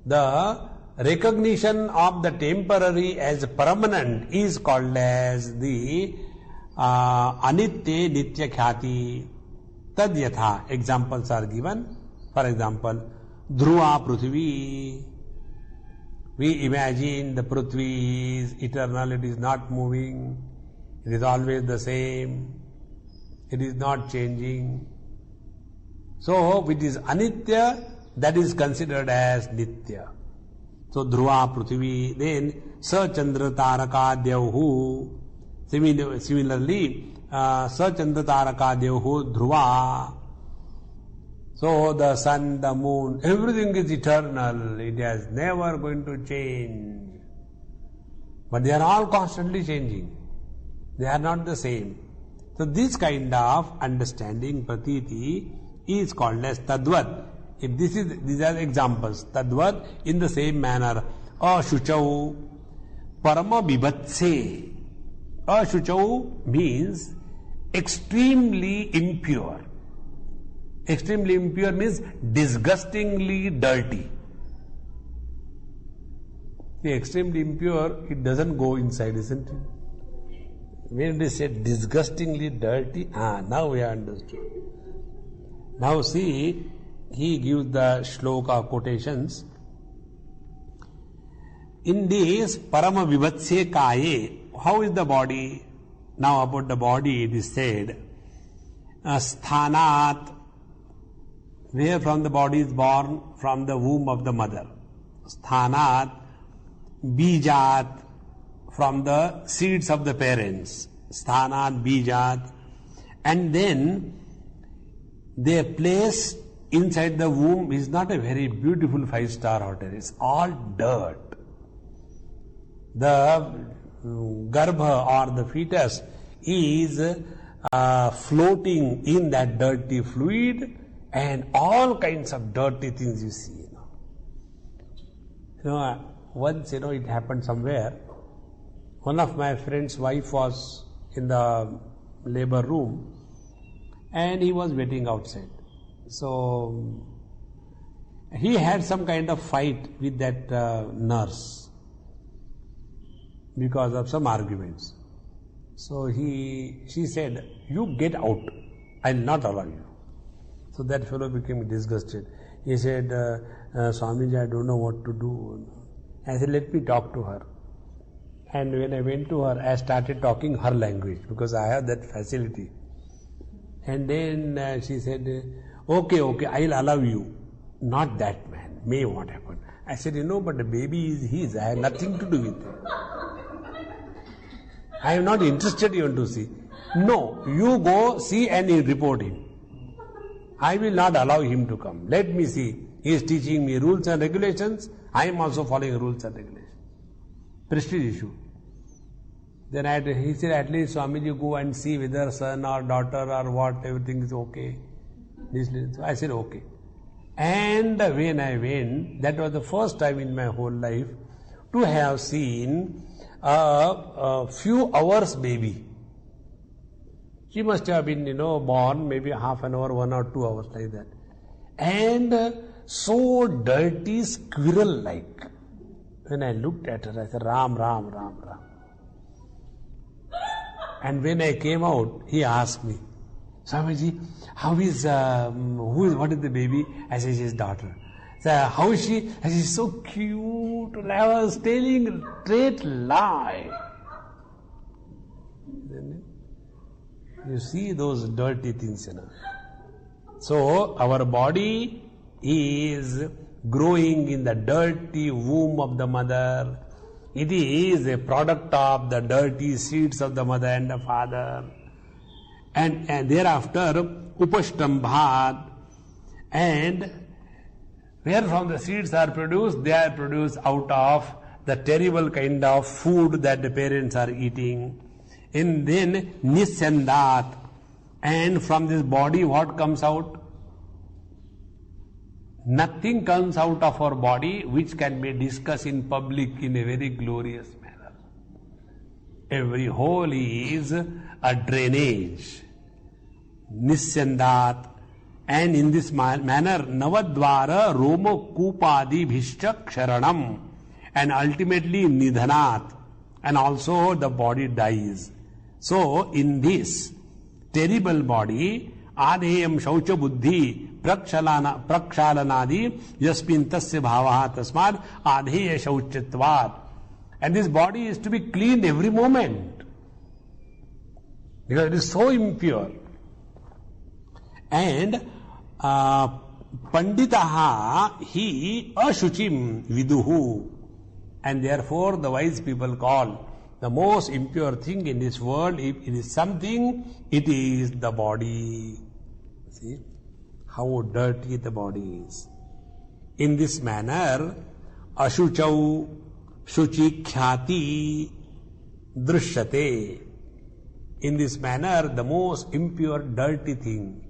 the recognition of the temporary as permanent is called as the anitya nitya khyati. Tad yatha, examples are given. For example, dhruva prithvi. We imagine the prithvi is eternal, it is not moving, it is always the same, it is not changing. So, which is anitya, that is considered as nitya. So, dhruva prithvi, then sa chandra taraka dyauhu. Similarly, sa chandra taraka dyauhu dhruva. So the sun, the moon, everything is eternal. It is never going to change. But they are all constantly changing. They are not the same. So this kind of understanding, pratiti, is called as tadvat. If these are examples. Tadvat in the same manner. Ashuchau, parama bibatse. Ashuchau means extremely impure. Extremely impure means disgustingly dirty. See, extremely impure, it doesn't go inside, isn't it? When they say disgustingly dirty, now we understood. Now see, he gives the shloka quotations. In this parama vivatsya kaye, how is the body? Now about the body it is said, sthanat, where from the body is born? From the womb of the mother. Sthanat, bijat, from the seeds of the parents. Sthanat, bijat. And then their place inside the womb is not a very beautiful 5-star hotel. It's all dirt. The garbha or the fetus is floating in that dirty fluid, and all kinds of dirty things you see. Once it happened somewhere. One of my friend's wife was in the labor room, and he was waiting outside. So he had some kind of fight with that nurse because of some arguments. So she said, "You get out. I will not allow you." So that fellow became disgusted. He said, "Swamiji, I don't know what to do." I said, "Let me talk to her." And when I went to her, I started talking her language because I have that facility. And then she said, okay, I'll allow you. Not that man. May what happened? I said, but the baby is his. I have nothing to do with it. I am not interested even to see. No, you go see and you report him. I will not allow him to come. Let me see. He is teaching me rules and regulations. I am also following rules and regulations. Prestige issue. Then he said, at least Swamiji, go and see whether son or daughter or what, everything is okay. So I said, okay. And when I went, that was the first time in my whole life to have seen a few hours baby. She must have been, born maybe half an hour, 1 or 2 hours like that. And so dirty, squirrel-like. When I looked at her, I said, Ram, Ram, Ram, Ram. And when I came out, he asked me, Swamiji, what is the baby? I said, his daughter. So how is she? I said, she's so cute. I was telling a straight lie. You see those dirty things, So our body is growing in the dirty womb of the mother. It is a product of the dirty seeds of the mother and the father. And thereafter, upashtambhat. And where from the seeds are produced, they are produced out of the terrible kind of food that the parents are eating. And then nisyandat. And from this body, what comes out? Nothing comes out of our body which can be discussed in public in a very glorious manner. Every hole is a drainage. Nisyandat. And in this manner, Navadvara Roma Kupadi Bhishcha Ksharanam. And ultimately Nidhanat. And also the body dies. So in this terrible body, Adheyam Shaucha Buddhi Prakshalanadi Yasmin Tasya Bhavaha Tasmad Adheya Shauchatvat. And this body is to be cleaned every moment. Because it is so impure. And Panditaha he ashuchim viduhu. And therefore the wise people call the most impure thing in this world, if it is something, it is the body. See how dirty the body is. In this manner, ashuchau shuchi khyati drishyate. In this manner, the most impure, dirty thing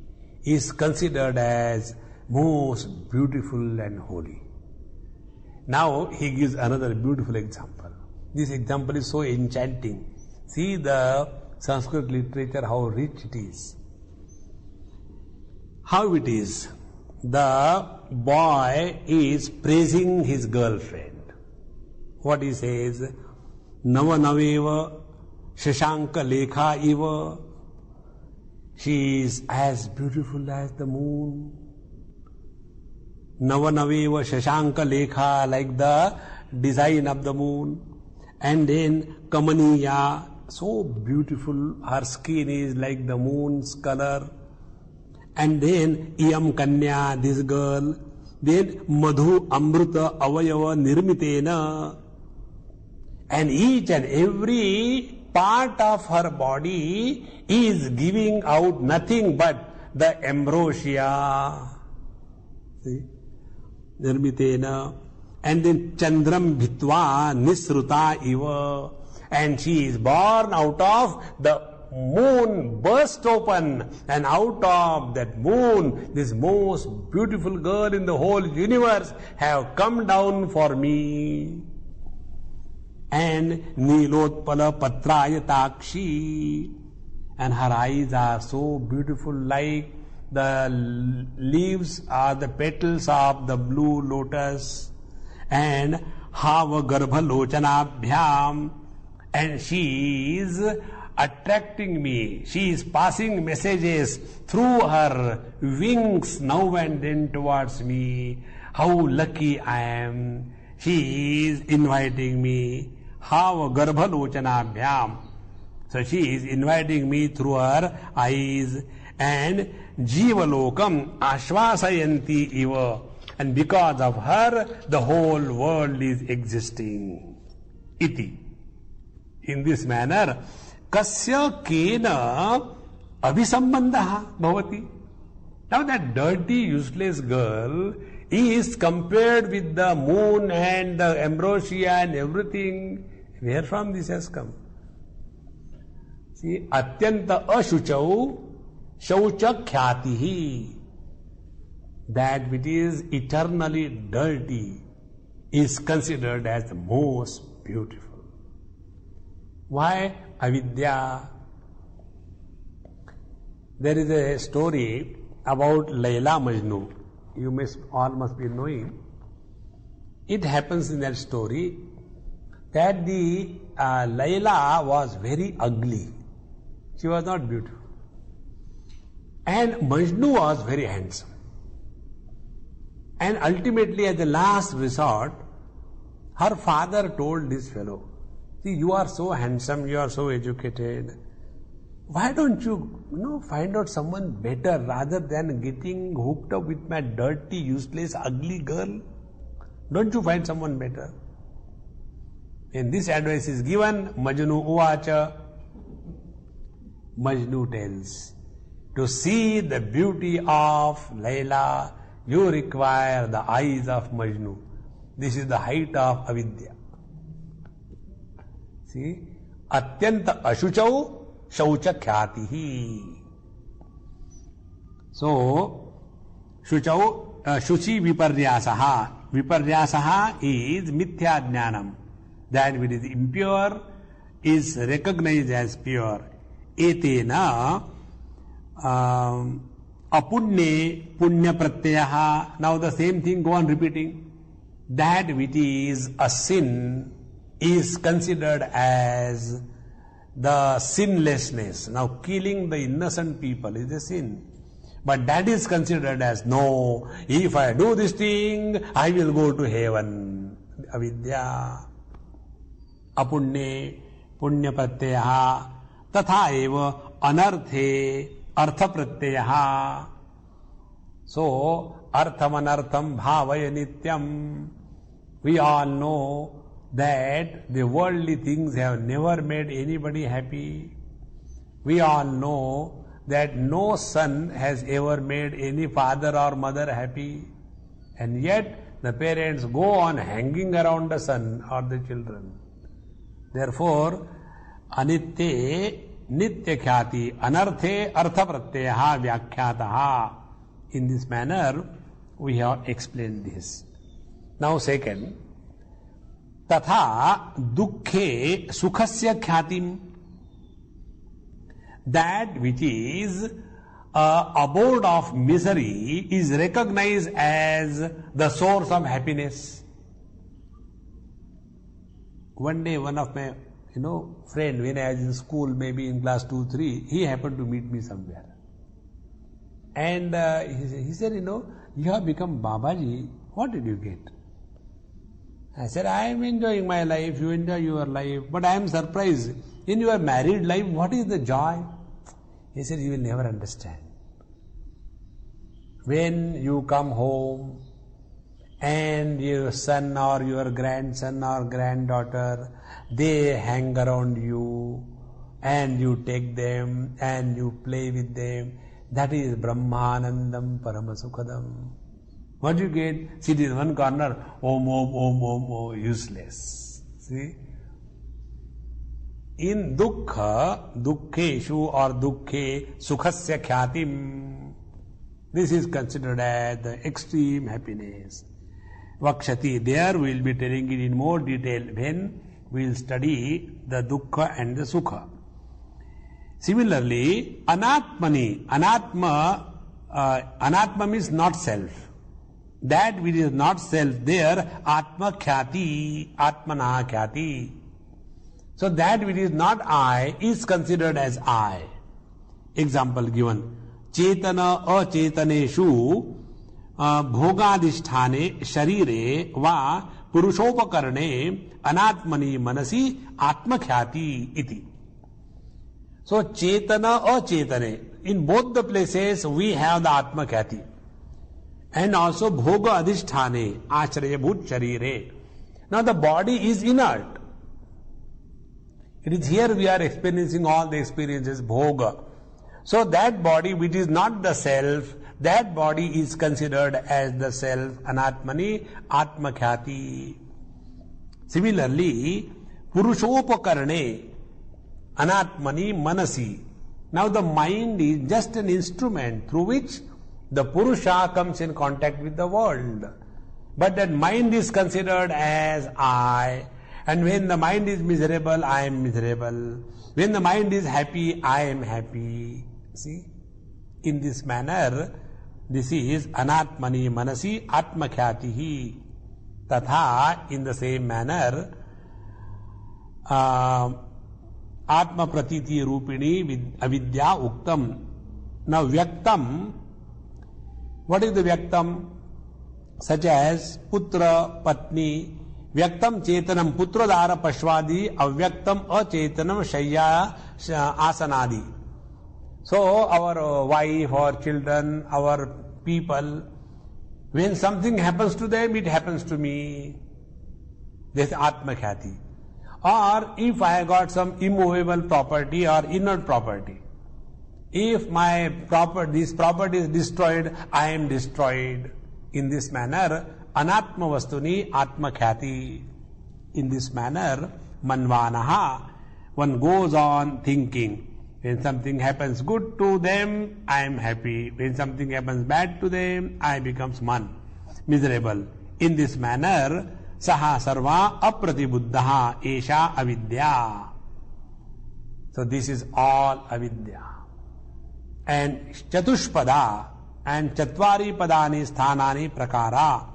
is considered as most beautiful and holy. Now he gives another beautiful example. This example is so enchanting. See the Sanskrit literature, how rich it is. How it is. The boy is praising his girlfriend. What he says? Nava naveva shashanka lekha iva. She is as beautiful as the moon. Navanaveva Shashanka Lekha, like the design of the moon. And then Kamaniya, so beautiful, her skin is like the moon's color. And then Iyam Kanya, this girl. Then Madhu Amruta Avayava Nirmitena. And each and every part of her body is giving out nothing but the ambrosia. See? Nirmitena. And then Chandram Bhitva Nisruta Iva. And she is born out of the moon burst open. And out of that moon, this most beautiful girl in the whole universe have come down for me. And Nilotpala Patraya Takshi. And her eyes are so beautiful, like the leaves are the petals of the blue lotus. And Hava Garbha Lochanabhyam. And she is attracting me. She is passing messages through her wings now and then towards me. How lucky I am. She is inviting me. Hava Garbha Lochanabhyam. So she is inviting me through her eyes. And Jivalokam Ashvasayanti Iva. And because of her, the whole world is existing. Iti. In this manner, Kasya Kena Abhisambandaha Bhavati. Now that dirty, useless girl is compared with the moon and the ambrosia and everything. Where from this has come? See, Atyanta Ashuchau Shaucha Khyatihi. that which is eternally dirty is considered as the most beautiful. Why? Avidya. There is a story about Layla Majnu. You all must be knowing. It happens in that story that the Layla was very ugly. She was not beautiful. And Majnu was very handsome. And ultimately, at the last resort, her father told this fellow, see, you are so handsome, you are so educated. Why don't you, find out someone better rather than getting hooked up with my dirty, useless, ugly girl? Don't you find someone better? And this advice is given, Majnu uvacha. Majnu tells, to see the beauty of Layla, you require the eyes of Majnu. This is the height of avidya. See, atyanta ashuchau shaucha khyatihi. So, shuchau, shuchi viparyasaha. Viparyasaha is mithya jnanam. That which is impure is recognized as pure. Etena apunne punya pratyaha. Now the same thing go on repeating. That which is a sin is considered as the sinlessness. Now killing the innocent people is a sin. But that is considered as, no, if I do this thing, I will go to heaven. Avidya. Apunne punya pratyaha. Tatha eva anarthe artha pratyaha. So, artham anartham bhavaya nityam. We all know that the worldly things have never made anybody happy. We all know that no son has ever made any father or mother happy. And yet, the parents go on hanging around the son or the children. Therefore, anitye nitya khyati anarthe artha pratyaha vyakhyataha. In this manner, we have explained this. Now second, tatha dukkhe sukhasya khyatim. That which is abode of misery is recognized as the source of happiness. One day, one of my friend, when I was in school, maybe in class 2, 3, he happened to meet me somewhere. And he said, you have become Babaji. What did you get? I said, I am enjoying my life, you enjoy your life, but I am surprised. In your married life, what is the joy? He said, you will never understand. When you come home and your son or your grandson or granddaughter, they hang around you and you take them and you play with them, that is Brahmanandam Paramasukhadam. What do you get? Sit in one corner, om, om, om, om, om, useless. See? In dukkha, dukkheshu or dukkhe, sukhasya khyatim. This is considered as the extreme happiness. Vakshati, there we will be telling it in more detail when we will study the dukkha and the sukha. Similarly, anatmani, anatma means not self. That which is not self, there, atma khyati, atmana khyati. So that which is not I is considered as I. Example given. Chetana achetaneshu bhogadishthane sharire va purushopakarane anatmani manasi atmakhyati iti. So chetana achetane. In both the places we have the atmakhyati. And also bhoga adhisthane ashraya bhut sharire. Now the body is inert. It is here we are experiencing all the experiences, bhoga. So that body which is not the self, that body is considered as the self, anatmani, atmakhyati. Similarly, purushopakarane, anatmani, manasi. Now the mind is just an instrument through which The Purusha comes in contact with the world. But that mind is considered as I. And when the mind is miserable, I am miserable. When the mind is happy, I am happy. See? In this manner, this is anatmani manasi atmakhyatihi. Tatha, in the same manner, atma pratiti rupini avidya uktam. Now vyaktam, what is the vyaktam? Such as putra, patni, vyaktam chetanam putradara pashvadi, avyaktam achetanam shayya asanadi. So our wife, our children, our people, when something happens to them, it happens to me. This is atmakhyati. Or if I got some immovable property or inert property, if my this property is destroyed, I am destroyed. In this manner, anatma vastuni atmakhyati. In this manner, manvanaha, one goes on thinking. When something happens good to them, I am happy. When something happens bad to them, I becomes miserable. In this manner, saha sarva apratibuddhaha esha avidya. So this is all avidya. And chatushpada and chatvari padani sthanani prakara.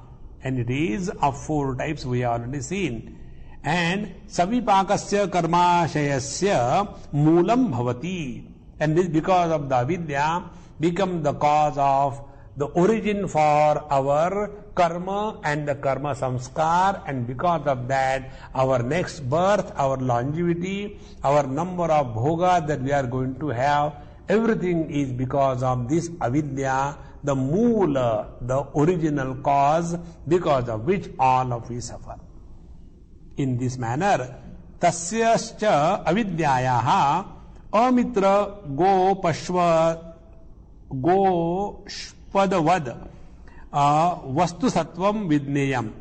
And it is of 4 types we have already seen. And savipakasya karmashayasya moolam bhavati. And this, because of the avidya, become the cause of the origin for our karma and the karma samskar, and because of that, our next birth, our longevity, our number of bhoga that we are going to have, everything is because of this avidya, the moola, the original cause, because of which all of we suffer. In this manner, tasyascha avidyayaha amitra go pashva go shpadavad vastu sattvam vidneyam.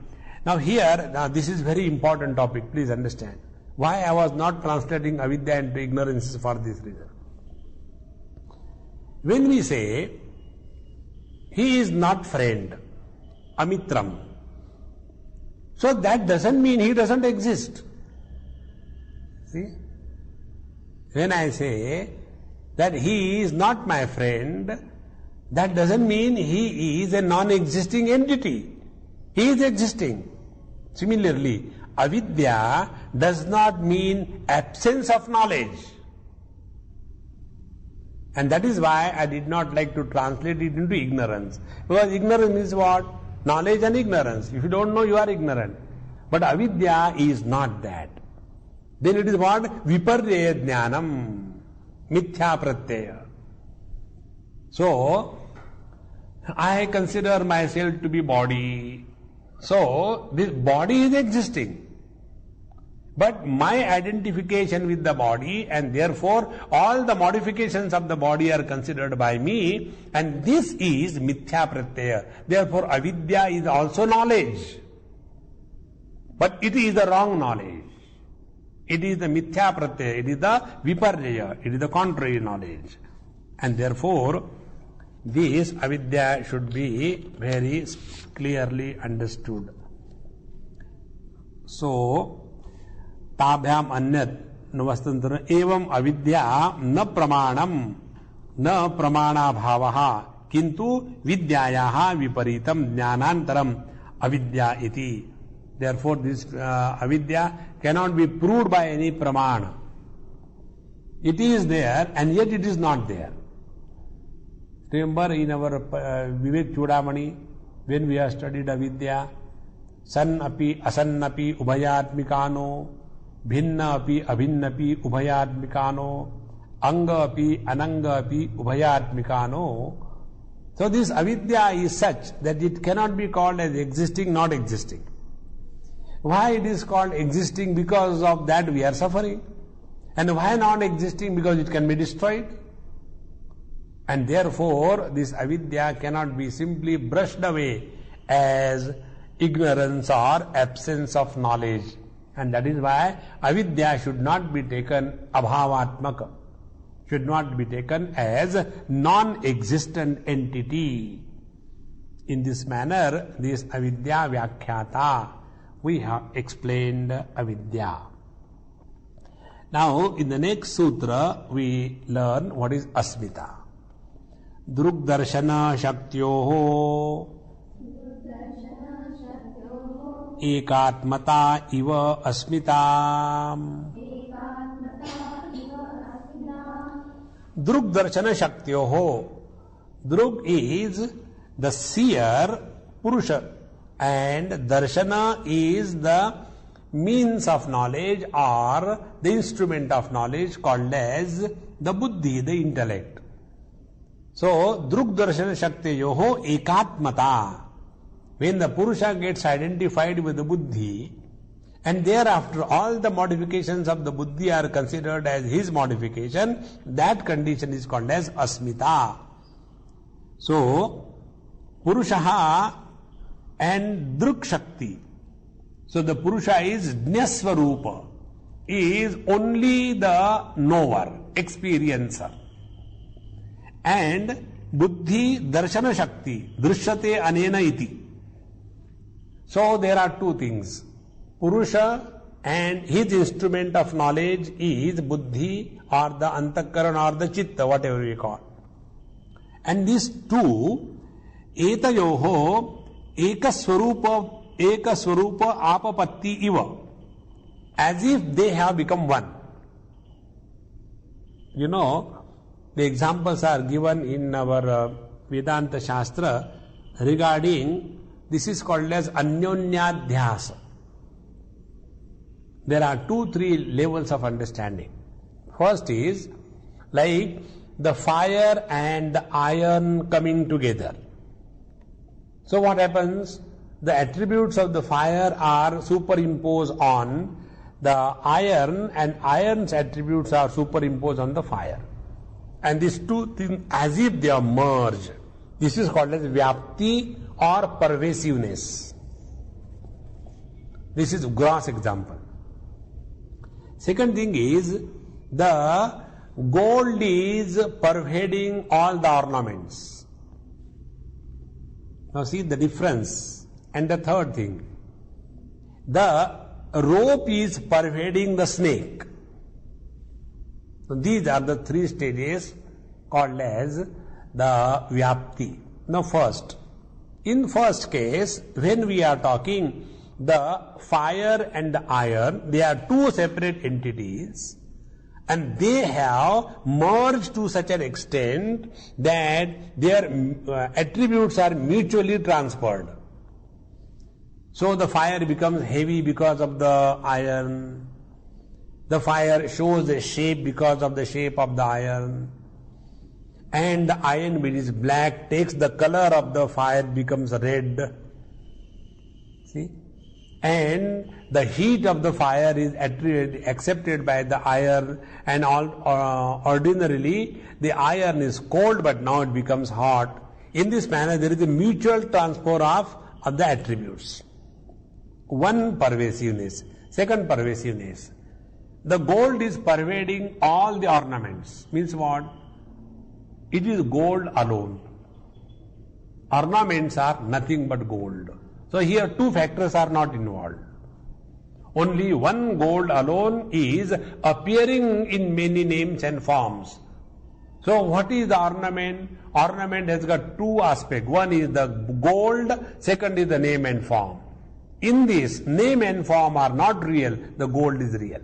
Now here, this is very important topic, please understand. Why I was not translating avidya into ignorance for this reason. When we say, he is not friend, amitram, so that doesn't mean he doesn't exist. See? When I say that he is not my friend, that doesn't mean he is a non-existing entity. He is existing. Similarly, avidya does not mean absence of knowledge. And that is why I did not like to translate it into ignorance. Because ignorance means what? Knowledge and ignorance. If you don't know, you are ignorant. But avidya is not that. Then it is what? Viparya jnanam, mithya pratyaya. So, I consider myself to be body. So, this body is existing. But my identification with the body, and therefore all the modifications of the body are considered by me, and this is mithya pratyaya. Therefore avidya is also knowledge. But it is the wrong knowledge. It is the mithya pratyaya, it is the viparya, it is the contrary knowledge. And therefore this avidya should be very clearly understood. So, ताभ्याम अन्यत नवस्तंत्र एवं अविद्या न प्रमाणम न प्रमाणाभावः किंतु विद्यायाः विपरीतम ज्ञानांतरम अविद्या इति. Therefore this avidya cannot be proved by any praman. It is there and yet it is not there. Remember in our Vivek Chudamani, when we have studied avidya, san api asannapi ubhayatmikano, भिन्न अपि अभिन्नपि उभयात्मिकानो, अंग अपि अनंग अपि उभयात्मिकानो. So this avidya is such that it cannot be called as existing, not existing. Why it is called existing? Because of that we are suffering. And why not existing? Because it can be destroyed. And therefore this avidya cannot be simply brushed away as ignorance or absence of knowledge. And that is why avidya should not be taken abhavatmaka, should not be taken as non-existent entity. In this manner, this avidya vyakhyata, we have explained avidya. Now, in the next sutra, we learn what is asmita. Drug darshana shaktyoho ekatmata iva asmita. Drug darshana shaktyoho. Drug is the seer, Purusha, and darshana is the means of knowledge or the instrument of knowledge called as the buddhi, the intellect. So, drug darshana shaktiyoho ekatmata. When the Purusha gets identified with the buddhi, and thereafter all the modifications of the buddhi are considered as his modification, that condition is called as asmita. So, Purushaha and Druk Shakti. So the Purusha is Jnasvarupa, is only the knower, experiencer. And Buddhi Darshana Shakti, Drishyate Anena Iti. So there are two things. Purusha and his instrument of knowledge is Buddhi or the Antakaran or the Chitta, whatever we call. And these two, Etayoho Ekaswarupa apapatti iva, as if they have become one. You know, the examples are given in our Vedanta Shastra regarding, this is called as Anyonyadhyasa. There are 2-3 levels of understanding. First is like the fire and the iron coming together. So what happens? The attributes of the fire are superimposed on the iron, and iron's attributes are superimposed on the fire. And these two things, as if they are merged. This is called as vyapti or pervasiveness. This is a gross example. Second thing is, the gold is pervading all the ornaments. Now see the difference. And the third thing, the rope is pervading the snake. So these are the 3 stages called as the vyapti. Now first, in first case, when we are talking the fire and the iron, they are 2 separate entities, and they have merged to such an extent that their attributes are mutually transferred. So the fire becomes heavy because of the iron. The fire shows a shape because of the shape of the iron. And the iron, which is black, takes the color of the fire, becomes red. See? And the heat of the fire is accepted by the iron, and ordinarily the iron is cold, but now it becomes hot. In this manner, there is a mutual transfer of the attributes. One pervasiveness. Second pervasiveness. The gold is pervading all the ornaments. Means what? It is gold alone. Ornaments are nothing but gold. So here 2 factors are not involved. Only one gold alone is appearing in many names and forms. So what is the ornament? Ornament has got 2 aspects. One is the gold, second is the name and form. In this, name and form are not real, the gold is real.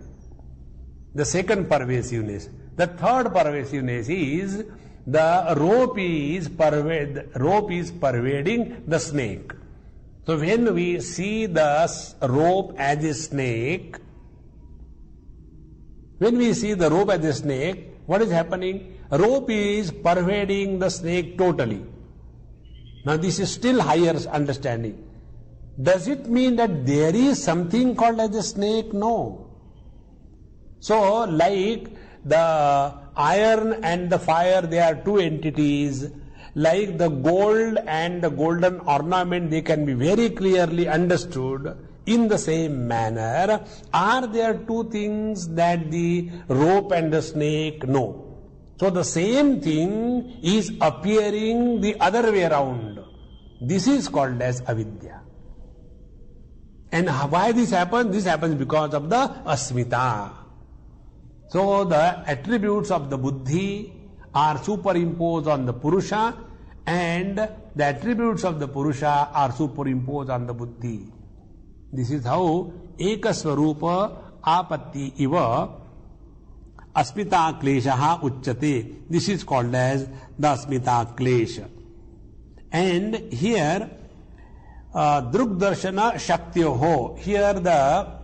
The second pervasiveness. The third pervasiveness is the rope is pervading the snake. So when we see the rope as a snake, what is happening? Rope is pervading the snake totally. Now this is still higher understanding. Does it mean that there is something called as a snake? No. So, like the iron and the fire, they are 2 entities. Like the gold and the golden ornament, they can be very clearly understood. In the same manner, are there 2 things that the rope and the snake? No. So the same thing is appearing the other way around. This is called as avidya. And why this happens? This happens because of the asmita. So the attributes of the buddhi are superimposed on the purusha, and the attributes of the purusha are superimposed on the buddhi. This is how ekasvarupa apatti iva asmita kleshaha uchyate. This is called as the asmita klesha. And here drugdarshana shaktiyoho. Here the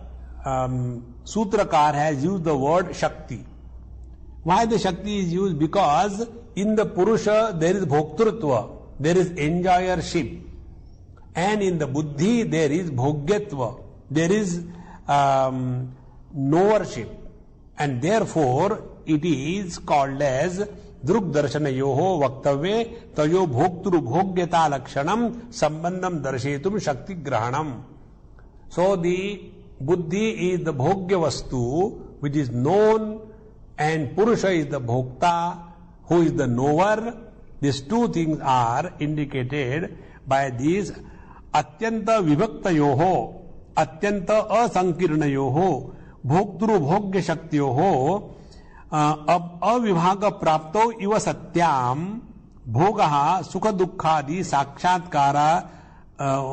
Sutrakar has used the word Shakti. Why the Shakti is used? Because in the Purusha there is Bhoktrutva, there is enjoyership. And in the Buddhi there is Bhogyatva, there is knowership. And therefore it is called as Drugdarshanayoho Vaktavye Tayo Bhoktru Bhogyata Lakshanam Sambandham Darshetum Shakti Grahanam. So the Buddhi is the Bhogya Vastu, which is known, and Purusha is the Bhokta, who is the knower. These two things are indicated by these Atyanta Vibhaktayoho, Atyanta Asankirnayoho, Bhoktru Bhogya Shaktiyoho, Avibhaga Prapto Iva Satyam, Bhogaha Sukha Dukkhadi Sakshatkara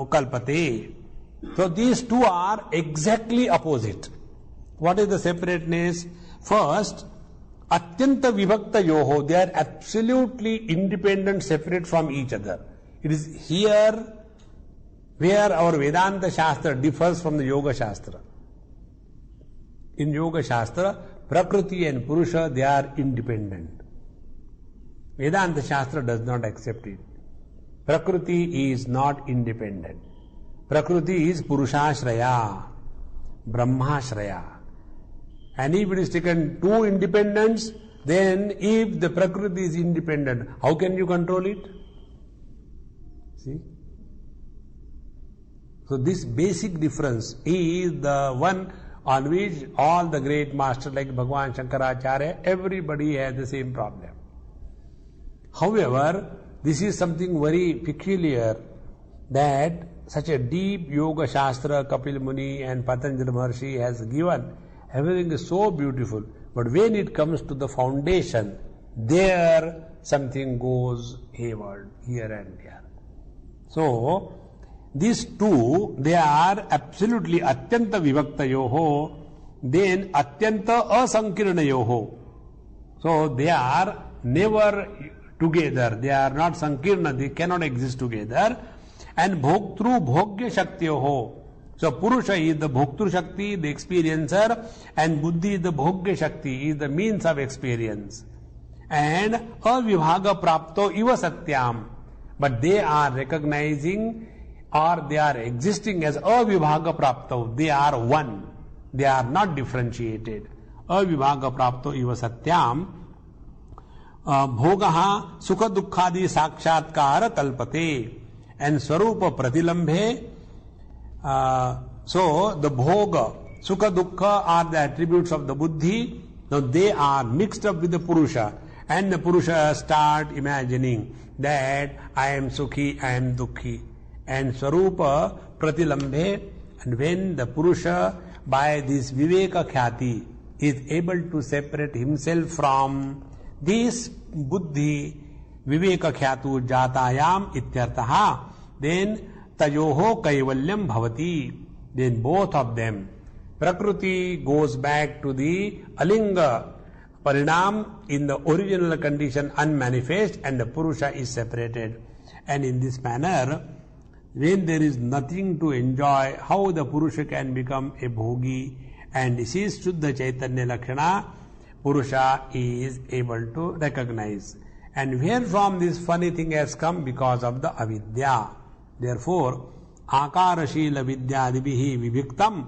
Kalpate. So these two are exactly opposite. What is the separateness? First, Atyanta Vibhakta Yoho, they are absolutely independent, separate from each other. It is here where our Vedanta Shastra differs from the Yoga Shastra. In Yoga Shastra, Prakriti and Purusha, they are independent. Vedanta Shastra does not accept it. Prakriti is not independent. Prakriti is Purushashraya, Brahmashraya. And if it is taken two independents, then if the Prakriti is independent, how can you control it? See? So this basic difference is the one on which all the great masters like Bhagavan Shankaracharya, everybody has the same problem. However, this is something very peculiar, that such a deep Yoga Shastra Kapil Muni and Patanjali Maharshi has given. Everything is so beautiful. But when it comes to the foundation, there something goes hayward here and there. So, these two, they are absolutely Atyanta Vibhaktayoho, then Atyanta Asankirnayoho. So, they are never together. They are not Sankirna, they cannot exist together. And Bhoktru Bhogya Shaktiyoho. So Purusha is the Bhoktru Shakti, the experiencer, and Buddhi is the Bhogya Shakti, is the means of experience. And Avibhaga Prapto Iva Satyam. But they are recognizing, or they are existing as Avibhaga Prapto. They are one. They are not differentiated. Avibhaga Prapto Iva Satyam. Bhogaha Sukha Dukkhadi Sakshatkara Kalpate. And Swarupa Pratilambhe. So the Bhoga, Sukha Dukkha are the attributes of the Buddhi. Now they are mixed up with the Purusha. And the Purusha start imagining that I am Sukhi, I am Dukhi. And Swarupa Pratilambhe. And when the Purusha by this Viveka Khyati is able to separate himself from this Buddhi, Viveka Khyatu Jatayam Ityartaha, then Tayoho Kaivalyam Bhavati. Then both of them, Prakriti goes back to the Alinga Parinam in the original condition unmanifest, and the Purusha is separated. And in this manner, when there is nothing to enjoy, how the Purusha can become a Bhogi? And this is Shuddha Chaitanya Lakshana, Purusha is able to recognize. And where from this funny thing has come? Because of the avidya. Therefore, Akarashila Vidyadibihi Vibhiktam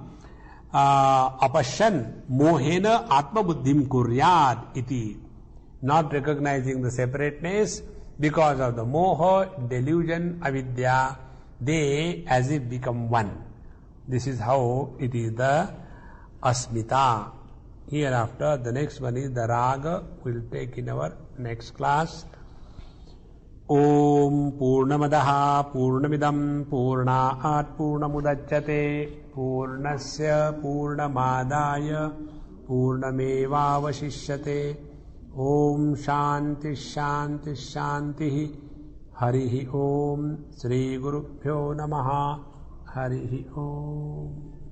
Apashan Mohena Atma Buddhim Kuryad iti. Not recognizing the separateness, because of the moha, delusion, avidya, they as if become one. This is how it is the asmita. Hereafter, the next one is the raga. We'll take in our next class. Om Purnamadaha Purnamidam Purnaat Purnamudachyate Purnasya Purnamadaya Purnamevavashishyate. Om Shanti Shanti Shanti. Harihi Om. Shri Gurubhyo Namaha. Harihi Om.